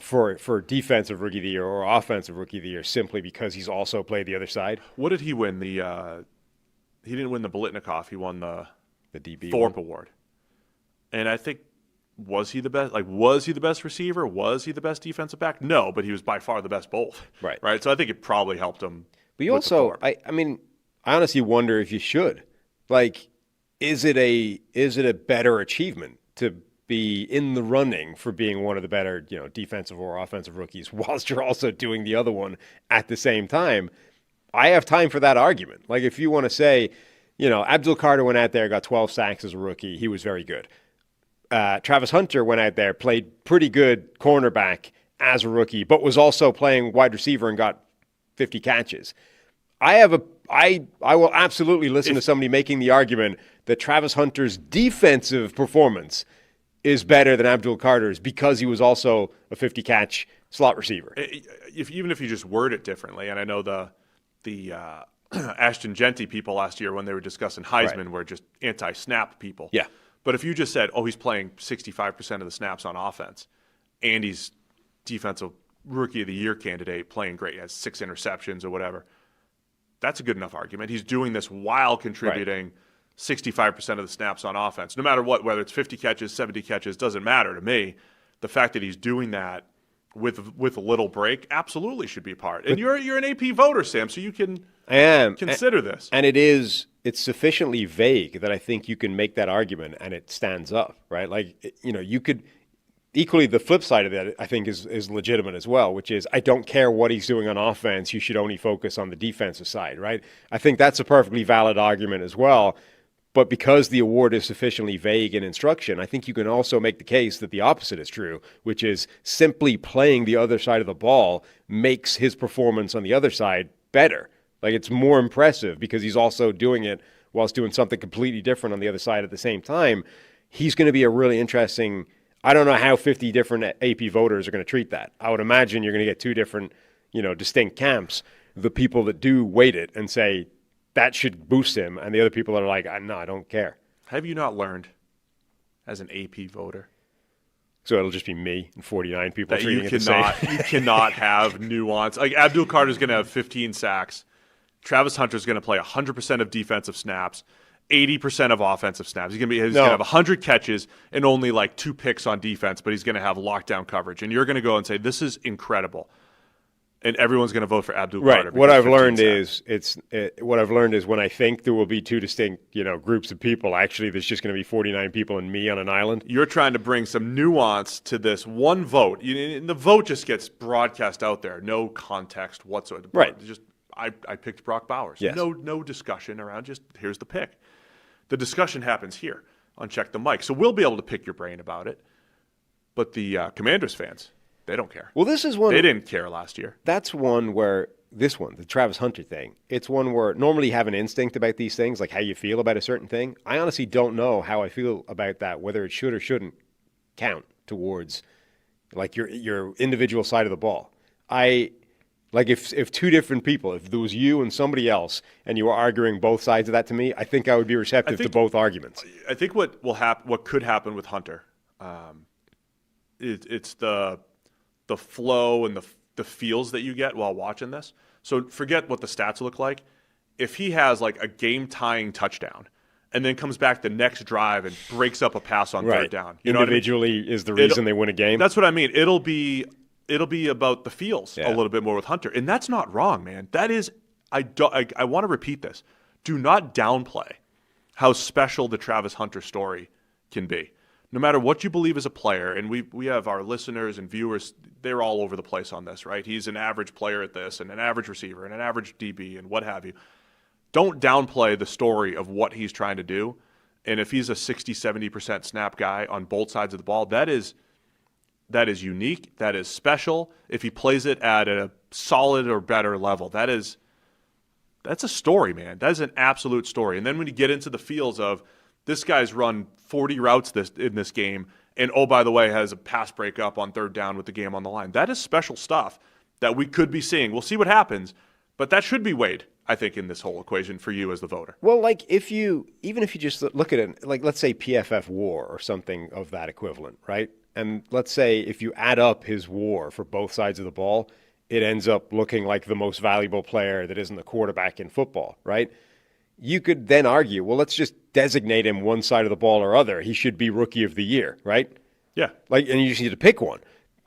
For Defensive Rookie of the Year or Offensive Rookie of the Year simply because he's also played the other side? What did he win? He didn't win the Biletnikoff. He won the DB Thorpe Award. And I think, was he the best? Like, was he the best receiver? Was he the best defensive back? No, but he was by far the best both. Right. So I think it probably helped him. But you also, I honestly wonder if you should. Like, is it a better achievement to be in the running for being one of the better, defensive or offensive rookies whilst you're also doing the other one at the same time? I have time for that argument. Like, if you want to say, Abdul Carter went out there, got 12 sacks as a rookie. He was very good. Travis Hunter went out there, played pretty good cornerback as a rookie, but was also playing wide receiver and got 50 catches. I will absolutely listen to somebody making the argument that Travis Hunter's defensive performance is better than Abdul Carter's because he was also a 50-catch slot receiver. Even if you just word it differently, and I know the Ashton Genty people last year when they were discussing Heisman were just anti-snap people. Yeah. But if you just said, he's playing 65% of the snaps on offense, and he's Defensive Rookie of the Year candidate, playing great, he has 6 interceptions or whatever, that's a good enough argument. He's doing this while contributing 65% of the snaps on offense. No matter what, whether it's 50 catches, 70 catches, doesn't matter to me. The fact that he's doing that with a little break absolutely should be a part. And you're an AP voter, Sam, so you can consider this. And it's sufficiently vague that I think you can make that argument and it stands up, right? Like, you could equally, the flip side of that, I think, is legitimate as well, which is I don't care what he's doing on offense. You should only focus on the defensive side, right? I think that's a perfectly valid argument as well. But because the award is sufficiently vague in instruction, I think you can also make the case that the opposite is true, which is simply playing the other side of the ball makes his performance on the other side better. Like, it's more impressive because he's also doing it whilst doing something completely different on the other side at the same time. He's going to be a really interesting... I don't know how 50 different AP voters are going to treat that. I would imagine you're going to get 2 different, distinct camps. The people that do weight it and say that should boost him, and the other people that are like, no, I don't care. Have you not learned as an AP voter? So it'll just be me and 49 people that treating it the same. You cannot have nuance. Like, Abdul Carter's going to have 15 sacks. Travis Hunter's going to play 100% of defensive snaps. 80% of offensive snaps. He's going to have 100 catches and only like 2 picks on defense, but he's going to have lockdown coverage. And you're going to go and say, this is incredible. And everyone's going to vote for Abdul Carter. What I've learned is when I think there will be 2 distinct, groups of people, actually there's just going to be 49 people and me on an island. You're trying to bring some nuance to this one vote. And the vote just gets broadcast out there. No context whatsoever. Right. I picked Brock Bowers. Yes. No discussion around, just here's the pick. The discussion happens here on Check the Mic. So we'll be able to pick your brain about it. But the Commanders fans, they don't care. Well, this is one... They didn't care last year. That's one where... the Travis Hunter thing, it's one where normally you have an instinct about these things, like how you feel about a certain thing. I honestly don't know how I feel about that, whether it should or shouldn't count towards like your individual side of the ball. Like if 2 different people, if there was you and somebody else, and you were arguing both sides of that to me, I think I would be receptive to both arguments. I think what could happen with Hunter, it's the flow and the feels that you get while watching this. So forget what the stats look like. If he has like a game-tying touchdown and then comes back the next drive and breaks up a pass on third down. You Individually know what I mean? is the reason they win a game. That's what I mean. It'll be about the feels a little bit more with Hunter, and that's not wrong, man. That is, I want to repeat this. Do not downplay how special the Travis Hunter story can be. No matter what you believe as a player, and we have our listeners and viewers, they're all over the place on this, right? He's an average player at this, and an average receiver, and an average DB, and what have you. Don't downplay the story of what he's trying to do. And if he's a 60, 70% snap guy on both sides of the ball, that is unique. That is special. If he plays it at a solid or better level, that's a story, man. That is an absolute story. And then when you get into the feels of this guy's run 40 routes in this game, and oh, by the way, has a pass breakup on third down with the game on the line. That is special stuff that we could be seeing. We'll see what happens, but that should be weighed, I think, in this whole equation for you as the voter. Well, like even if you just look at it, like let's say PFF WAR or something of that equivalent, right? And let's say if you add up his WAR for both sides of the ball, it ends up looking like the most valuable player that isn't the quarterback in football, right? You could then argue, well, let's just designate him one side of the ball or other. He should be Rookie of the Year, right? Yeah. And you just need to pick one.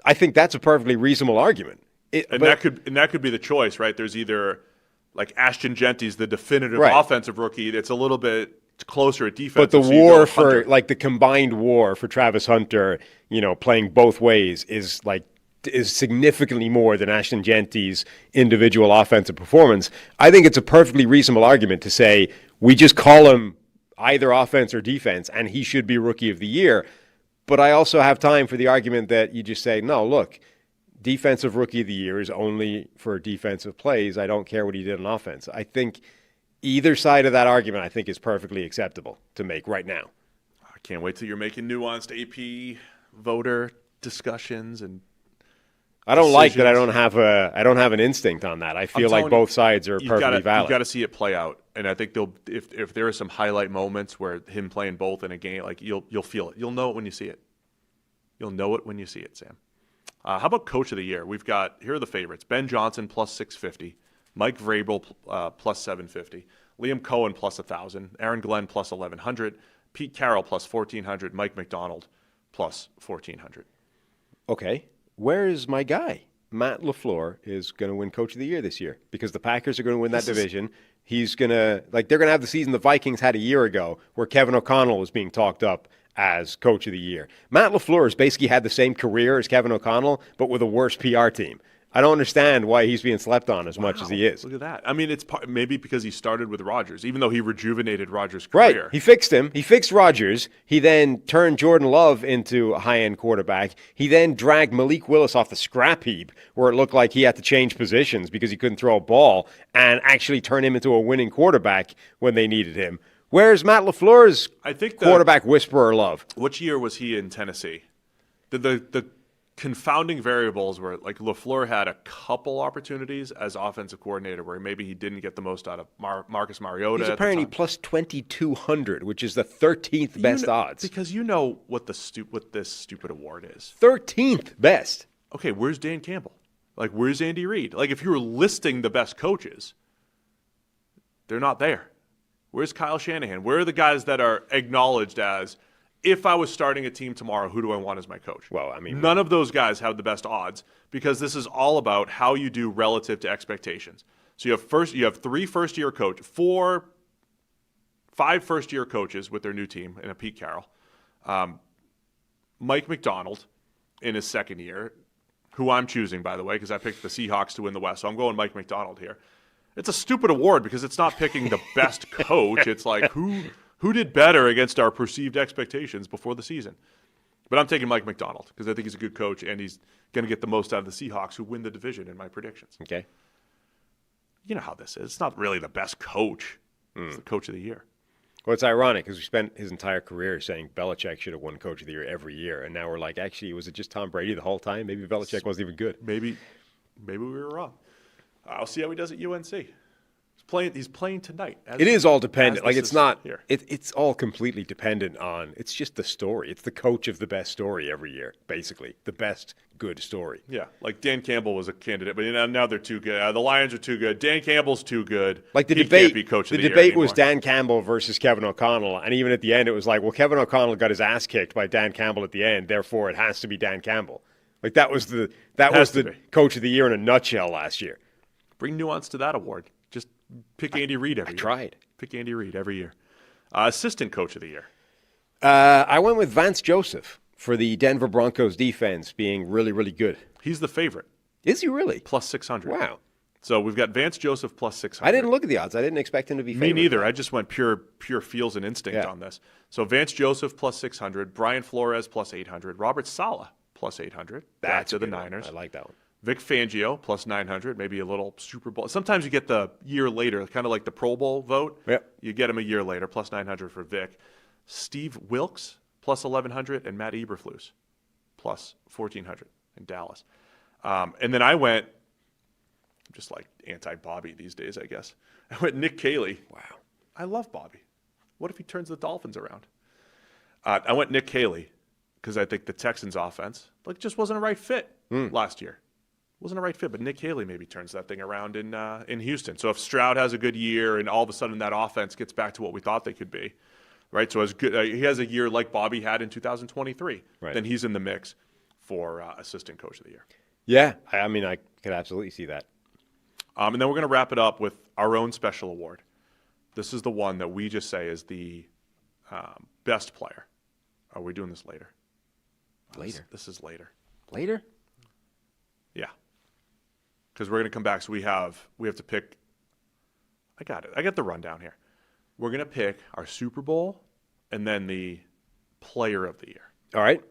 I think that's a perfectly reasonable argument. That could be the choice, right? There's either like Ashton Genty's the definitive offensive rookie. It's a little bit closer at defense. But the WAR for like the combined WAR for Travis Hunter, playing both ways is significantly more than Ashton Genty's individual offensive performance. I think it's a perfectly reasonable argument to say we just call him either offense or defense, and he should be Rookie of the Year. But I also have time for the argument that you just say, no, look, defensive Rookie of the Year is only for defensive plays. I don't care what he did on offense. I think either side of that argument, I think, is perfectly acceptable to make right now. I can't wait till you're making nuanced AP voter discussions and I don't like that. I don't have an instinct on that. I feel like both sides are perfectly valid. You've got to see it play out, and I think if there are some highlight moments where him playing both in a game, like you'll feel it. You'll know it when you see it. You'll know it when you see it, Sam. How about Coach of the Year? Here are the favorites: Ben Johnson plus 650, Mike Vrabel plus 750, Liam Cohen plus 1,000, Aaron Glenn plus 1,100, Pete Carroll plus 1,400, Mike McDonald plus 1,400. Okay. Where is my guy? Matt LaFleur is going to win Coach of the Year this year because the Packers are going to win that division. He's going to, they're going to have the season the Vikings had a year ago where Kevin O'Connell was being talked up as Coach of the Year. Matt LaFleur has basically had the same career as Kevin O'Connell, but with a worse PR team. I don't understand why he's being slept on as much as he is. Look at that. I mean, it's maybe because he started with Rodgers, even though he rejuvenated Rodgers' career. Right. He fixed him. He fixed Rodgers. He then turned Jordan Love into a high-end quarterback. He then dragged Malik Willis off the scrap heap where it looked like he had to change positions because he couldn't throw a ball and actually turn him into a winning quarterback when they needed him. Where's Matt LaFleur's quarterback whisperer love? Which year was he in Tennessee? The confounding variables were like LaFleur had a couple opportunities as offensive coordinator where maybe he didn't get the most out of Marcus Mariota. He's apparently plus 2,200, which is the 13th best odds. Because you know what this stupid award is. 13th best. Okay, where's Dan Campbell? Like, where's Andy Reid? Like, if you were listing the best coaches, they're not there. Where's Kyle Shanahan? Where are the guys that are acknowledged as, if I was starting a team tomorrow, who do I want as my coach? Well, I mean, none of those guys have the best odds because this is all about how you do relative to expectations. So you have 3 first-year coaches, 5 first-year coaches with their new team and a Pete Carroll. Mike McDonald in his second year, who I'm choosing, by the way, because I picked the Seahawks to win the West, so I'm going Mike McDonald here. It's a stupid award because it's not picking the best coach. It's like who did better against our perceived expectations before the season? But I'm taking Mike McDonald because I think he's a good coach and he's going to get the most out of the Seahawks who win the division in my predictions. Okay. You know how this is. It's not really the best coach. It's the coach of the year. Well, it's ironic because we spent his entire career saying Belichick should have won Coach of the Year every year. And now we're like, actually, was it just Tom Brady the whole time? Maybe Belichick wasn't even good. Maybe we were wrong. I'll see how he does at UNC. It's He's playing tonight. It is all dependent. Like, this it's is not. here. It's all completely dependent on. It's just the story. It's the coach of the best story every year, basically. The best good story. Yeah, like Dan Campbell was a candidate, but now they're too good. The Lions are too good. Dan Campbell's too good. Like the He debate, can't be coach of the the debate year was anymore. Dan Campbell versus Kevin O'Connell, and even at the end, it was like, well, Kevin O'Connell got his ass kicked by Dan Campbell at the end, therefore it has to be Dan Campbell. Like that was the coach of the year in a nutshell last year. Bring nuance to that award. Just pick Andy Reid every year. Tried. Pick Andy Reid every year. Assistant coach of the year. I went with Vance Joseph for the Denver Broncos defense being really, really good. He's the favorite. Is he really? Plus 600. Wow. So we've got Vance Joseph plus 600. I didn't look at the odds. I didn't expect him to be favored. Me neither. I just went pure feels and instinct on this. So Vance Joseph plus 600, Brian Flores plus 800, Robert Saleh plus 800. Back to the Niners. I like that one. Vic Fangio plus 900, maybe a little Super Bowl. Sometimes you get the year later, kind of like the Pro Bowl vote. Yep. You get him a year later, plus 900 for Vic. Steve Wilkes plus 1,100, and Matt Eberflus plus 1,400 in Dallas. And then I went, I'm just like anti-Bobby these days, I guess. I went Nick Caley. Wow. I love Bobby. What if he turns the Dolphins around? I went Nick Caley because I think the Texans' offense just wasn't a right fit last year. Wasn't a right fit, but Nick Caley maybe turns that thing around in Houston. So if Stroud has a good year and all of a sudden that offense gets back to what we thought they could be, right? So as good, he has a year like Bobby had in 2023, right. Then he's in the mix for assistant coach of the year. Yeah, I mean, I could absolutely see that. And then we're going to wrap it up with our own special award. This is the one that we just say is the best player. Are we doing this later? Later. This is later. Later? Yeah. Because we're going to come back. So we have to pick. I got it. I got the rundown here. We're going to pick our Super Bowl and then the player of the year. All right.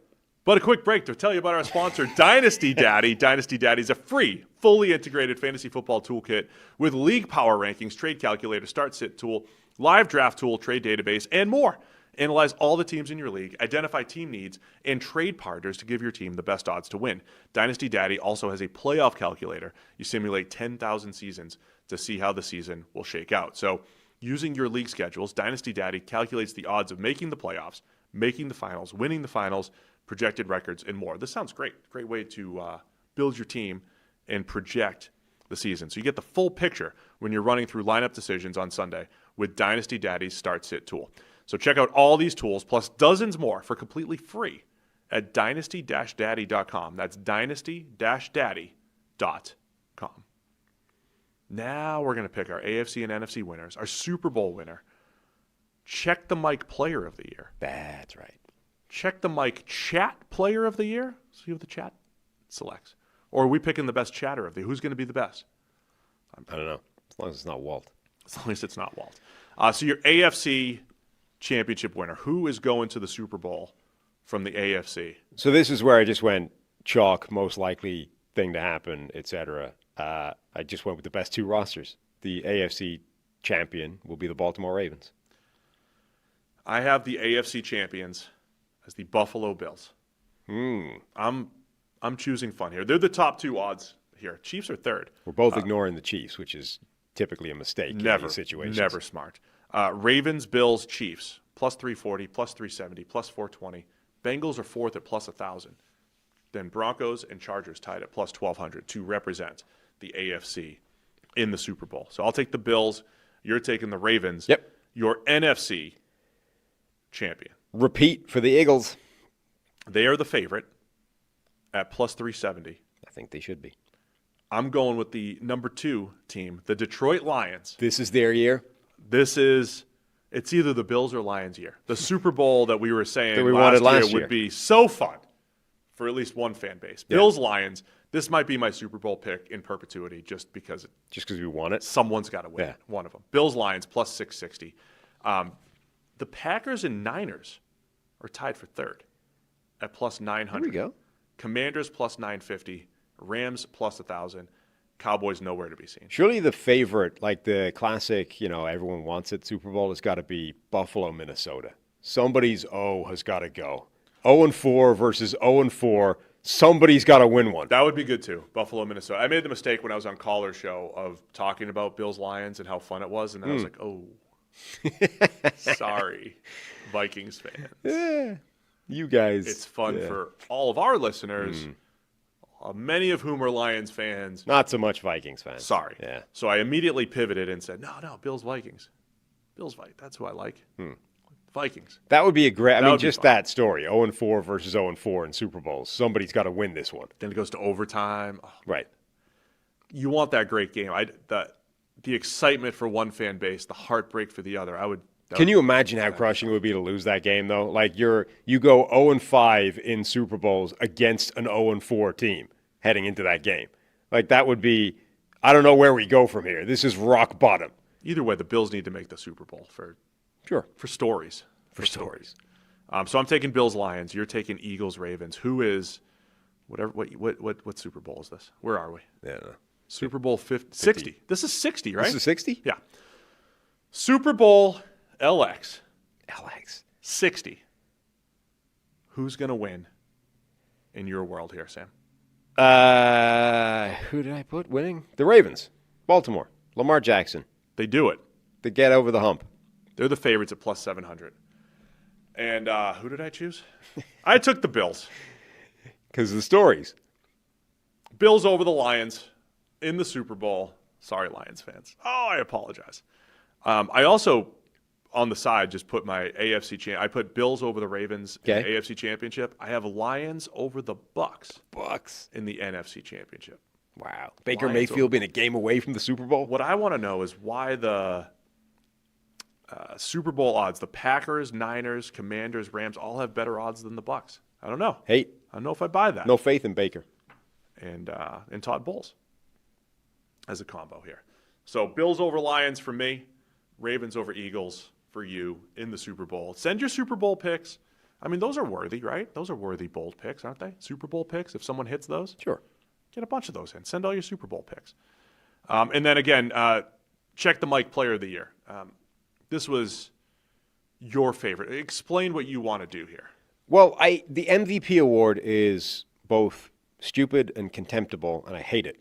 But a quick break to tell you about our sponsor, Dynasty Daddy. Dynasty Daddy is a free, fully integrated fantasy football toolkit with league power rankings, trade calculator, start-sit tool, live draft tool, trade database, and more. Analyze all the teams in your league, identify team needs, and trade partners to give your team the best odds to win. Dynasty Daddy also has a playoff calculator. You simulate 10,000 seasons to see how the season will shake out. So using your league schedules, Dynasty Daddy calculates the odds of making the playoffs, making the finals, winning the finals, projected records, and more. This sounds great. Great way to build your team and project the season. So you get the full picture when you're running through lineup decisions on Sunday with Dynasty Daddy's start-sit tool. So check out all these tools plus dozens more for completely free at dynasty-daddy.com. That's dynasty-daddy.com. Now we're going to pick our AFC and NFC winners, our Super Bowl winner. Check the Mike Player of the Year. That's right. Check the Mike Chat Player of the Year. See what the chat selects. Or are we picking the best chatter of the year? Who's going to be the best? I don't know. As long as it's not Walt. As long as it's not Walt. So your AFC Championship winner. Who is going to the Super Bowl from the AFC? So this is where I just went chalk, most likely thing to happen, etc. I just went with the best two rosters. The AFC champion will be the Baltimore Ravens. I have the AFC champions as the Buffalo Bills. I'm choosing fun here. They're the top two odds here. Chiefs are third. We're both ignoring the Chiefs, which is typically a mistake in these situations. Never smart. Ravens, Bills, Chiefs, plus 340, plus 370, plus 420. Bengals are fourth at plus 1,000. Then Broncos and Chargers tied at plus 1,200 to represent the AFC in the Super Bowl. So I'll take the Bills. You're taking the Ravens. Yep. Your NFC champion. Repeat for the Eagles. They are the favorite at plus 370. I think they should be. I'm going with the number 2 team, the Detroit Lions. This is their year? It's either the Bills or Lions year. The Super Bowl that we were saying that we wanted last year would be so fun for at least one fan base. Yeah. Bills, Lions, this might be my Super Bowl pick in perpetuity just because we want it? Someone's got to win. Yeah. One of them. Bills, Lions, plus 660. The Packers and Niners are tied for third at plus 900. There we go. Commanders plus 950. Rams plus 1,000. Cowboys nowhere to be seen. Surely the favorite, like the classic, everyone wants it Super Bowl, has got to be Buffalo, Minnesota. Somebody's O has got to go. 0-4 versus 0-4. Somebody's got to win one. That would be good too. Buffalo, Minnesota. I made the mistake when I was on Caller's show of talking about Bills Lions and how fun it was, and then I was like, oh, sorry, Vikings fans. Yeah, you guys. It's fun for all of our listeners, many of whom are Lions fans. Not so much Vikings fans. Sorry. Yeah. So I immediately pivoted and said, no, Bills, Vikings. Bills, Vikings. That's who I like. Vikings. That would be a great. I mean, just fun. that story: 0-4 versus 0-4 in Super Bowls. Somebody's got to win this one. Then it goes to overtime. Oh, right. You want that great game. The excitement for one fan base, the heartbreak for the other. Can you imagine how crushing it would be to lose that game, though? Like you go 0-5 in Super Bowls against an 0-4 team heading into that game. Like that would be. I don't know where we go from here. This is rock bottom. Either way, the Bills need to make the Super Bowl for stories. For stories. So I'm taking Bills Lions. You're taking Eagles Ravens. Who is what Super Bowl is this? Where are we? Yeah. Super Bowl 60. This is 60, right? This is 60? Yeah. Super Bowl LX. 60. Who's going to win in your world here, Sam? Who did I put winning? The Ravens. Baltimore. Lamar Jackson. They do it. They get over the hump. They're the favorites at plus 700. And who did I choose? I took the Bills. Because of the stories. Bills over the Lions in the Super Bowl. Sorry, Lions fans. Oh, I apologize. I also, on the side, just put my AFC I put Bills over the Ravens in the AFC Championship. I have Lions over the Bucks in the NFC Championship. Wow. Baker Mayfield being a game away from the Super Bowl? What I want to know is why the Super Bowl odds, the Packers, Niners, Commanders, Rams, all have better odds than the Bucks. I don't know. Hey. I don't know if I buy that. No faith in Baker. And Todd Bowles as a combo here. So Bills over Lions for me, Ravens over Eagles for you in the Super Bowl. Send your Super Bowl picks. I mean, those are worthy, right? Those are worthy bold picks, aren't they? Super Bowl picks, if someone hits those. Sure. Get a bunch of those in. Send all your Super Bowl picks. And then again, check the Mike Player of the Year. This was your favorite. Explain what you want to do here. Well, the MVP award is both stupid and contemptible, and I hate it.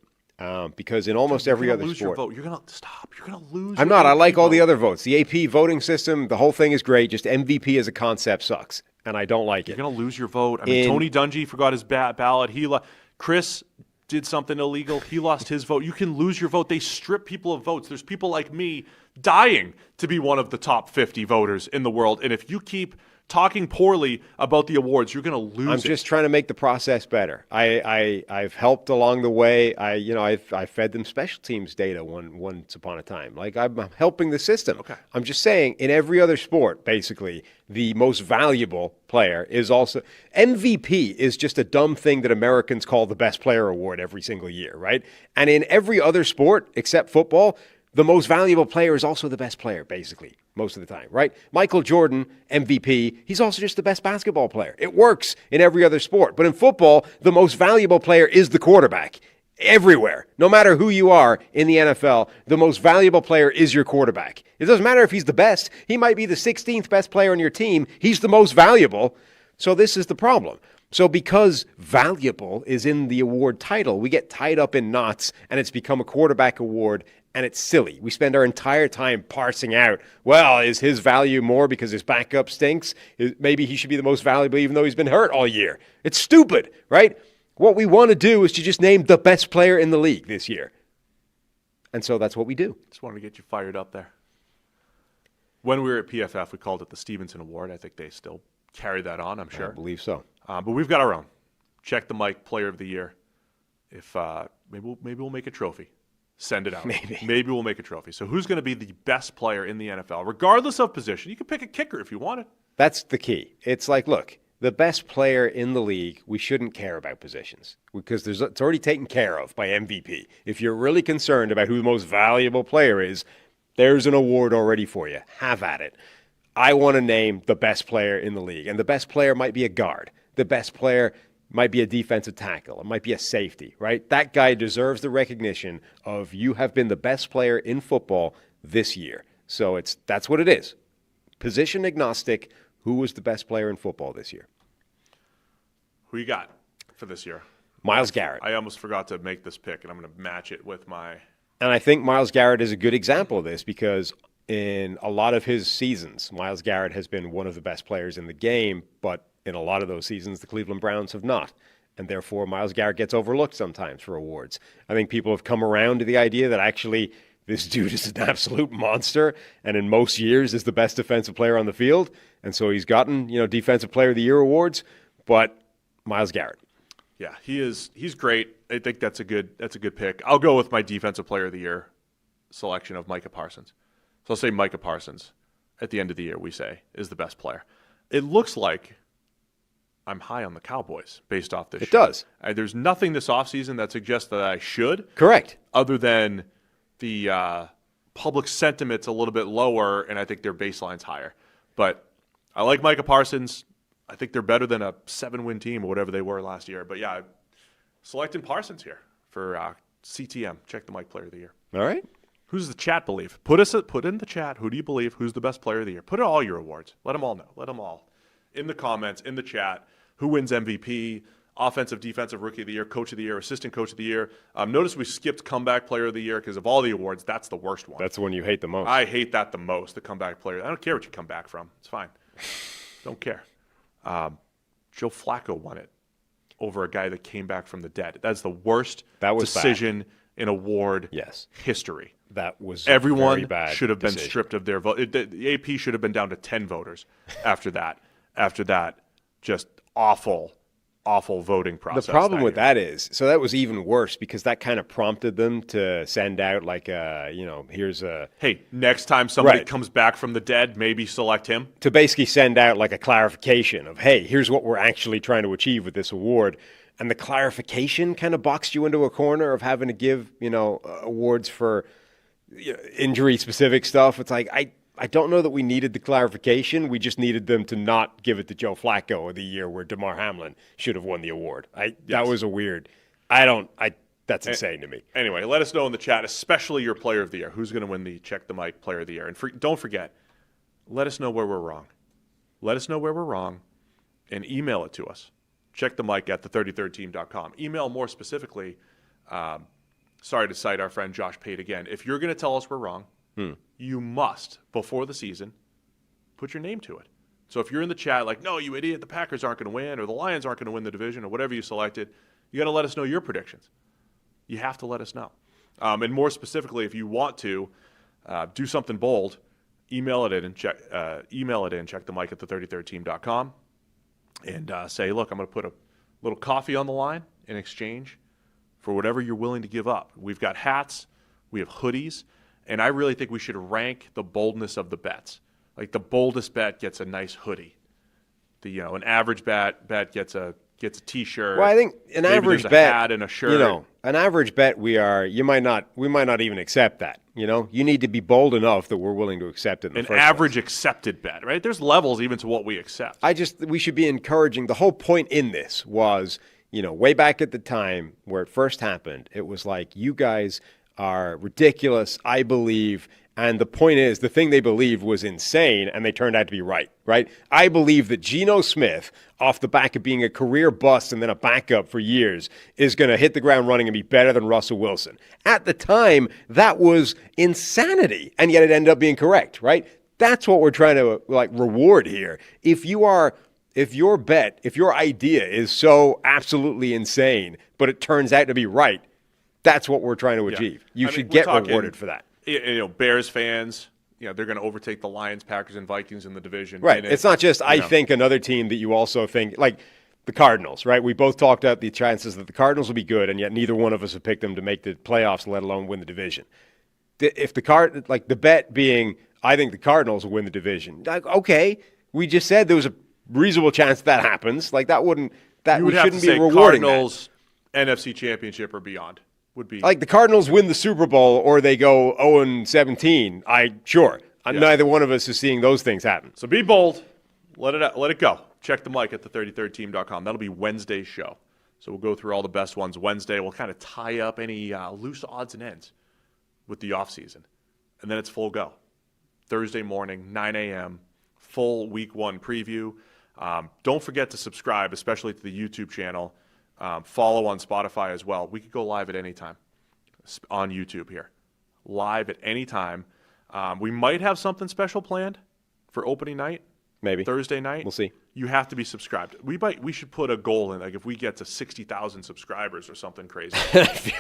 Because in almost every other lose sport. Your vote. You're going to stop. You're going to lose. I'm not. I like all the other votes. The AP voting system, the whole thing is great. Just MVP as a concept sucks, and I don't like it. You're going to lose your vote. I mean, Tony Dungy forgot his ballot. Chris did something illegal. He lost his vote. You can lose your vote. They strip people of votes. There's people like me dying to be one of the top 50 voters in the world. And if you keep talking poorly about the awards, you're going to lose. I'm just trying to make the process better. I've helped along the way. I fed them special teams data once upon a time. Like I'm helping the system. Okay. I'm just saying in every other sport, basically, the most valuable player is also MVP is just a dumb thing that Americans call the best player award every single year, right? And in every other sport except football, the most valuable player is also the best player, basically, most of the time, right? Michael Jordan, MVP, he's also just the best basketball player. It works in every other sport. But in football, the most valuable player is the quarterback. Everywhere. No matter who you are in the NFL, the most valuable player is your quarterback. It doesn't matter if he's the best. He might be the 16th best player on your team. He's the most valuable. So this is the problem. So because valuable is in the award title, we get tied up in knots, and it's become a quarterback award, and it's silly. We spend our entire time parsing out, well, is his value more because his backup stinks? Maybe he should be the most valuable even though he's been hurt all year. It's stupid, right? What we want to do is to just name the best player in the league this year. And so that's what we do. Just wanted to get you fired up there. When we were at PFF, we called it the Stevenson Award. I think they still carry that on, I'm sure. I believe so. But we've got our own. Check the Mike Player of the Year. If maybe we'll make a trophy. Send it out. Maybe we'll make a trophy. So who's going to be the best player in the NFL, regardless of position? You can pick a kicker if you want it. That's the key. It's like, look, the best player in the league, we shouldn't care about positions because it's already taken care of by MVP. If you're really concerned about who the most valuable player is, there's an award already for you. Have at it. I want to name the best player in the league, and the best player might be a guard. The best player might be a defensive tackle. It might be a safety, right? That guy deserves the recognition of you have been the best player in football this year. So that's what it is. Position agnostic, who was the best player in football this year? Who you got? for this year? Myles Garrett. I almost forgot to make this pick, and I'm going to match it with my... And I think Myles Garrett is a good example of this because in a lot of his seasons, Myles Garrett has been one of the best players in the game, but in a lot of those seasons, the Cleveland Browns have not. And therefore, Myles Garrett gets overlooked sometimes for awards. I think people have come around to the idea that actually this dude is an absolute monster and in most years is the best defensive player on the field. And so he's gotten, Defensive Player of the Year awards, but Myles Garrett. Yeah, he's great. I think that's a good pick. I'll go with my Defensive Player of the Year selection of Micah Parsons. So I'll say Micah Parsons at the end of the year, we say, is the best player. It looks like I'm high on the Cowboys based off this. It does. There's nothing this offseason that suggests that I should. Correct. Other than the public sentiment's a little bit lower, and I think their baseline's higher. But I like Micah Parsons. I think they're better than a 7-win team or whatever they were last year. But, yeah, selecting Parsons here for CTM. Check the Mike Player of the Year. All right. Who's the chat believe? Put in the chat. Who do you believe? Who's the best player of the year? Put in all your awards. Let them all know. Let them all. In the comments, in the chat, who wins MVP, offensive, defensive, rookie of the year, coach of the year, assistant coach of the year. Notice we skipped comeback player of the year because of all the awards, that's the worst one. That's the one you hate the most. I hate that the most, the comeback player. I don't care what you come back from. It's fine. Don't care. Joe Flacco won it over a guy that came back from the dead. That's the worst decision in award history. That was everyone very bad should have been decision. stripped of their vote. The AP should have been down to 10 voters after that. After that, just awful voting process. The problem with that is, so that was even worse because that kind of prompted them to send out like here's a... Hey, next time somebody comes back from the dead, maybe select him. To basically send out like a clarification of, hey, here's what we're actually trying to achieve with this award. And the clarification kind of boxed you into a corner of having to give, awards for injury-specific stuff. It's like, I don't know that we needed the clarification. We just needed them to not give it to Joe Flacco of the year where DeMar Hamlin should have won the award. That was a weird. That's insane to me. Anyway, let us know in the chat, especially your player of the year. Who's going to win the Check the Mic Player of the Year? And don't forget, let us know where we're wrong. Let us know where we're wrong and email it to us. Check the mic at the33rdteam.com. Email more specifically. Sorry to cite our friend Josh Pate again. If you're going to tell us we're wrong, you must, before the season, put your name to it. So if you're in the chat like, no, you idiot, the Packers aren't going to win or the Lions aren't going to win the division or whatever you selected, you got to let us know your predictions. You have to let us know. And more specifically, if you want to do something bold, email it in, check the mic at the33rdteam.com. And say, look, I'm going to put a little coffee on the line in exchange for whatever you're willing to give up. We've got hats, we have hoodies, and I really think we should rank the boldness of the bets. Like the boldest bet gets a nice hoodie. An average bet gets a T-shirt. Well, I think an average bet, a hat and a shirt. An average bet we might not even accept that. You need to be bold enough that we're willing to accept it in the first place. An average accepted bet, right? There's levels even to what we accept. We should be encouraging. The whole point in this was, way back at the time where it first happened, it was like, you guys are ridiculous, I believe. And the point is, the thing they believed was insane, and they turned out to be right? I believe that Geno Smith, off the back of being a career bust and then a backup for years, is going to hit the ground running and be better than Russell Wilson. At the time, that was insanity, and yet it ended up being correct, right? That's what we're trying to reward here. If your idea is so absolutely insane, but it turns out to be right, that's what we're trying to achieve. You should get rewarded for that. Bears fans, they're going to overtake the Lions, Packers, and Vikings in the division. Right. It's not just I think another team that you also think, like the Cardinals, right? We both talked about the chances that the Cardinals will be good, and yet neither one of us have picked them to make the playoffs, let alone win the division. If the bet being, I think the Cardinals will win the division. Okay, we just said there was a reasonable chance that happens. We shouldn't be rewarding Cardinals, that. NFC Championship or beyond. Would be like the Cardinals win the Super Bowl or they go 0-17. Neither one of us is seeing those things happen. So be bold. Let it go. Check the mic at the33rdteam.com. That'll be Wednesday's show. So we'll go through all the best ones Wednesday. We'll kind of tie up any loose odds and ends with the offseason. And then it's full go. Thursday morning, 9 a.m., full Week 1 preview. Don't forget to subscribe, especially to the YouTube channel. Follow on Spotify as well. We could go live at any time on YouTube here. Live at any time. We might have something special planned for opening night. Maybe. Thursday night. We'll see. You have to be subscribed. We should put a goal in, like if we get to 60,000 subscribers or something crazy,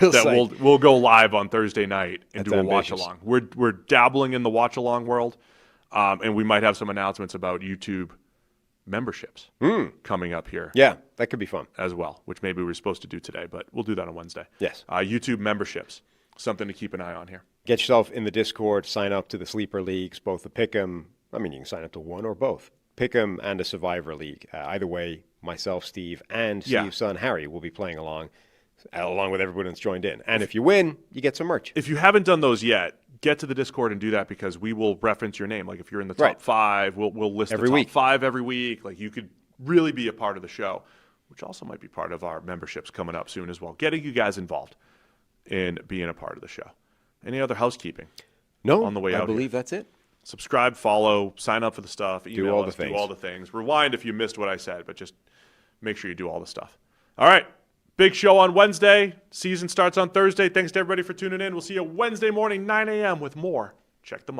we'll go live on Thursday night and do a watch along. We're dabbling in the watch along world, and we might have some announcements about YouTube memberships coming up here. Yeah, that could be fun as well, which maybe we were supposed to do today, but we'll do that on Wednesday. Yes. YouTube memberships, something to keep an eye on here. Get yourself in the Discord. Sign up to the Sleeper Leagues, both the Pick'em. I mean, you can sign up to one or both. Pick'em and a Survivor League. Either way, myself, Steve, and Steve's son, Harry, will be playing along with everyone that's joined in. And if you win, you get some merch. If you haven't done those yet, get to the Discord and do that because we will reference your name. Like if you're in the top 5, we'll list the top 5 every week. Like you could really be a part of the show, which also might be part of our memberships coming up soon as well. Getting you guys involved in being a part of the show. Any other housekeeping? No, on the way out I believe here? That's it. Subscribe, follow, sign up for the stuff, email us, do all the things. Rewind if you missed what I said, but just make sure you do all the stuff. All right, big show on Wednesday. Season starts on Thursday. Thanks to everybody for tuning in. We'll see you Wednesday morning, 9 a.m. with more. Check the mic.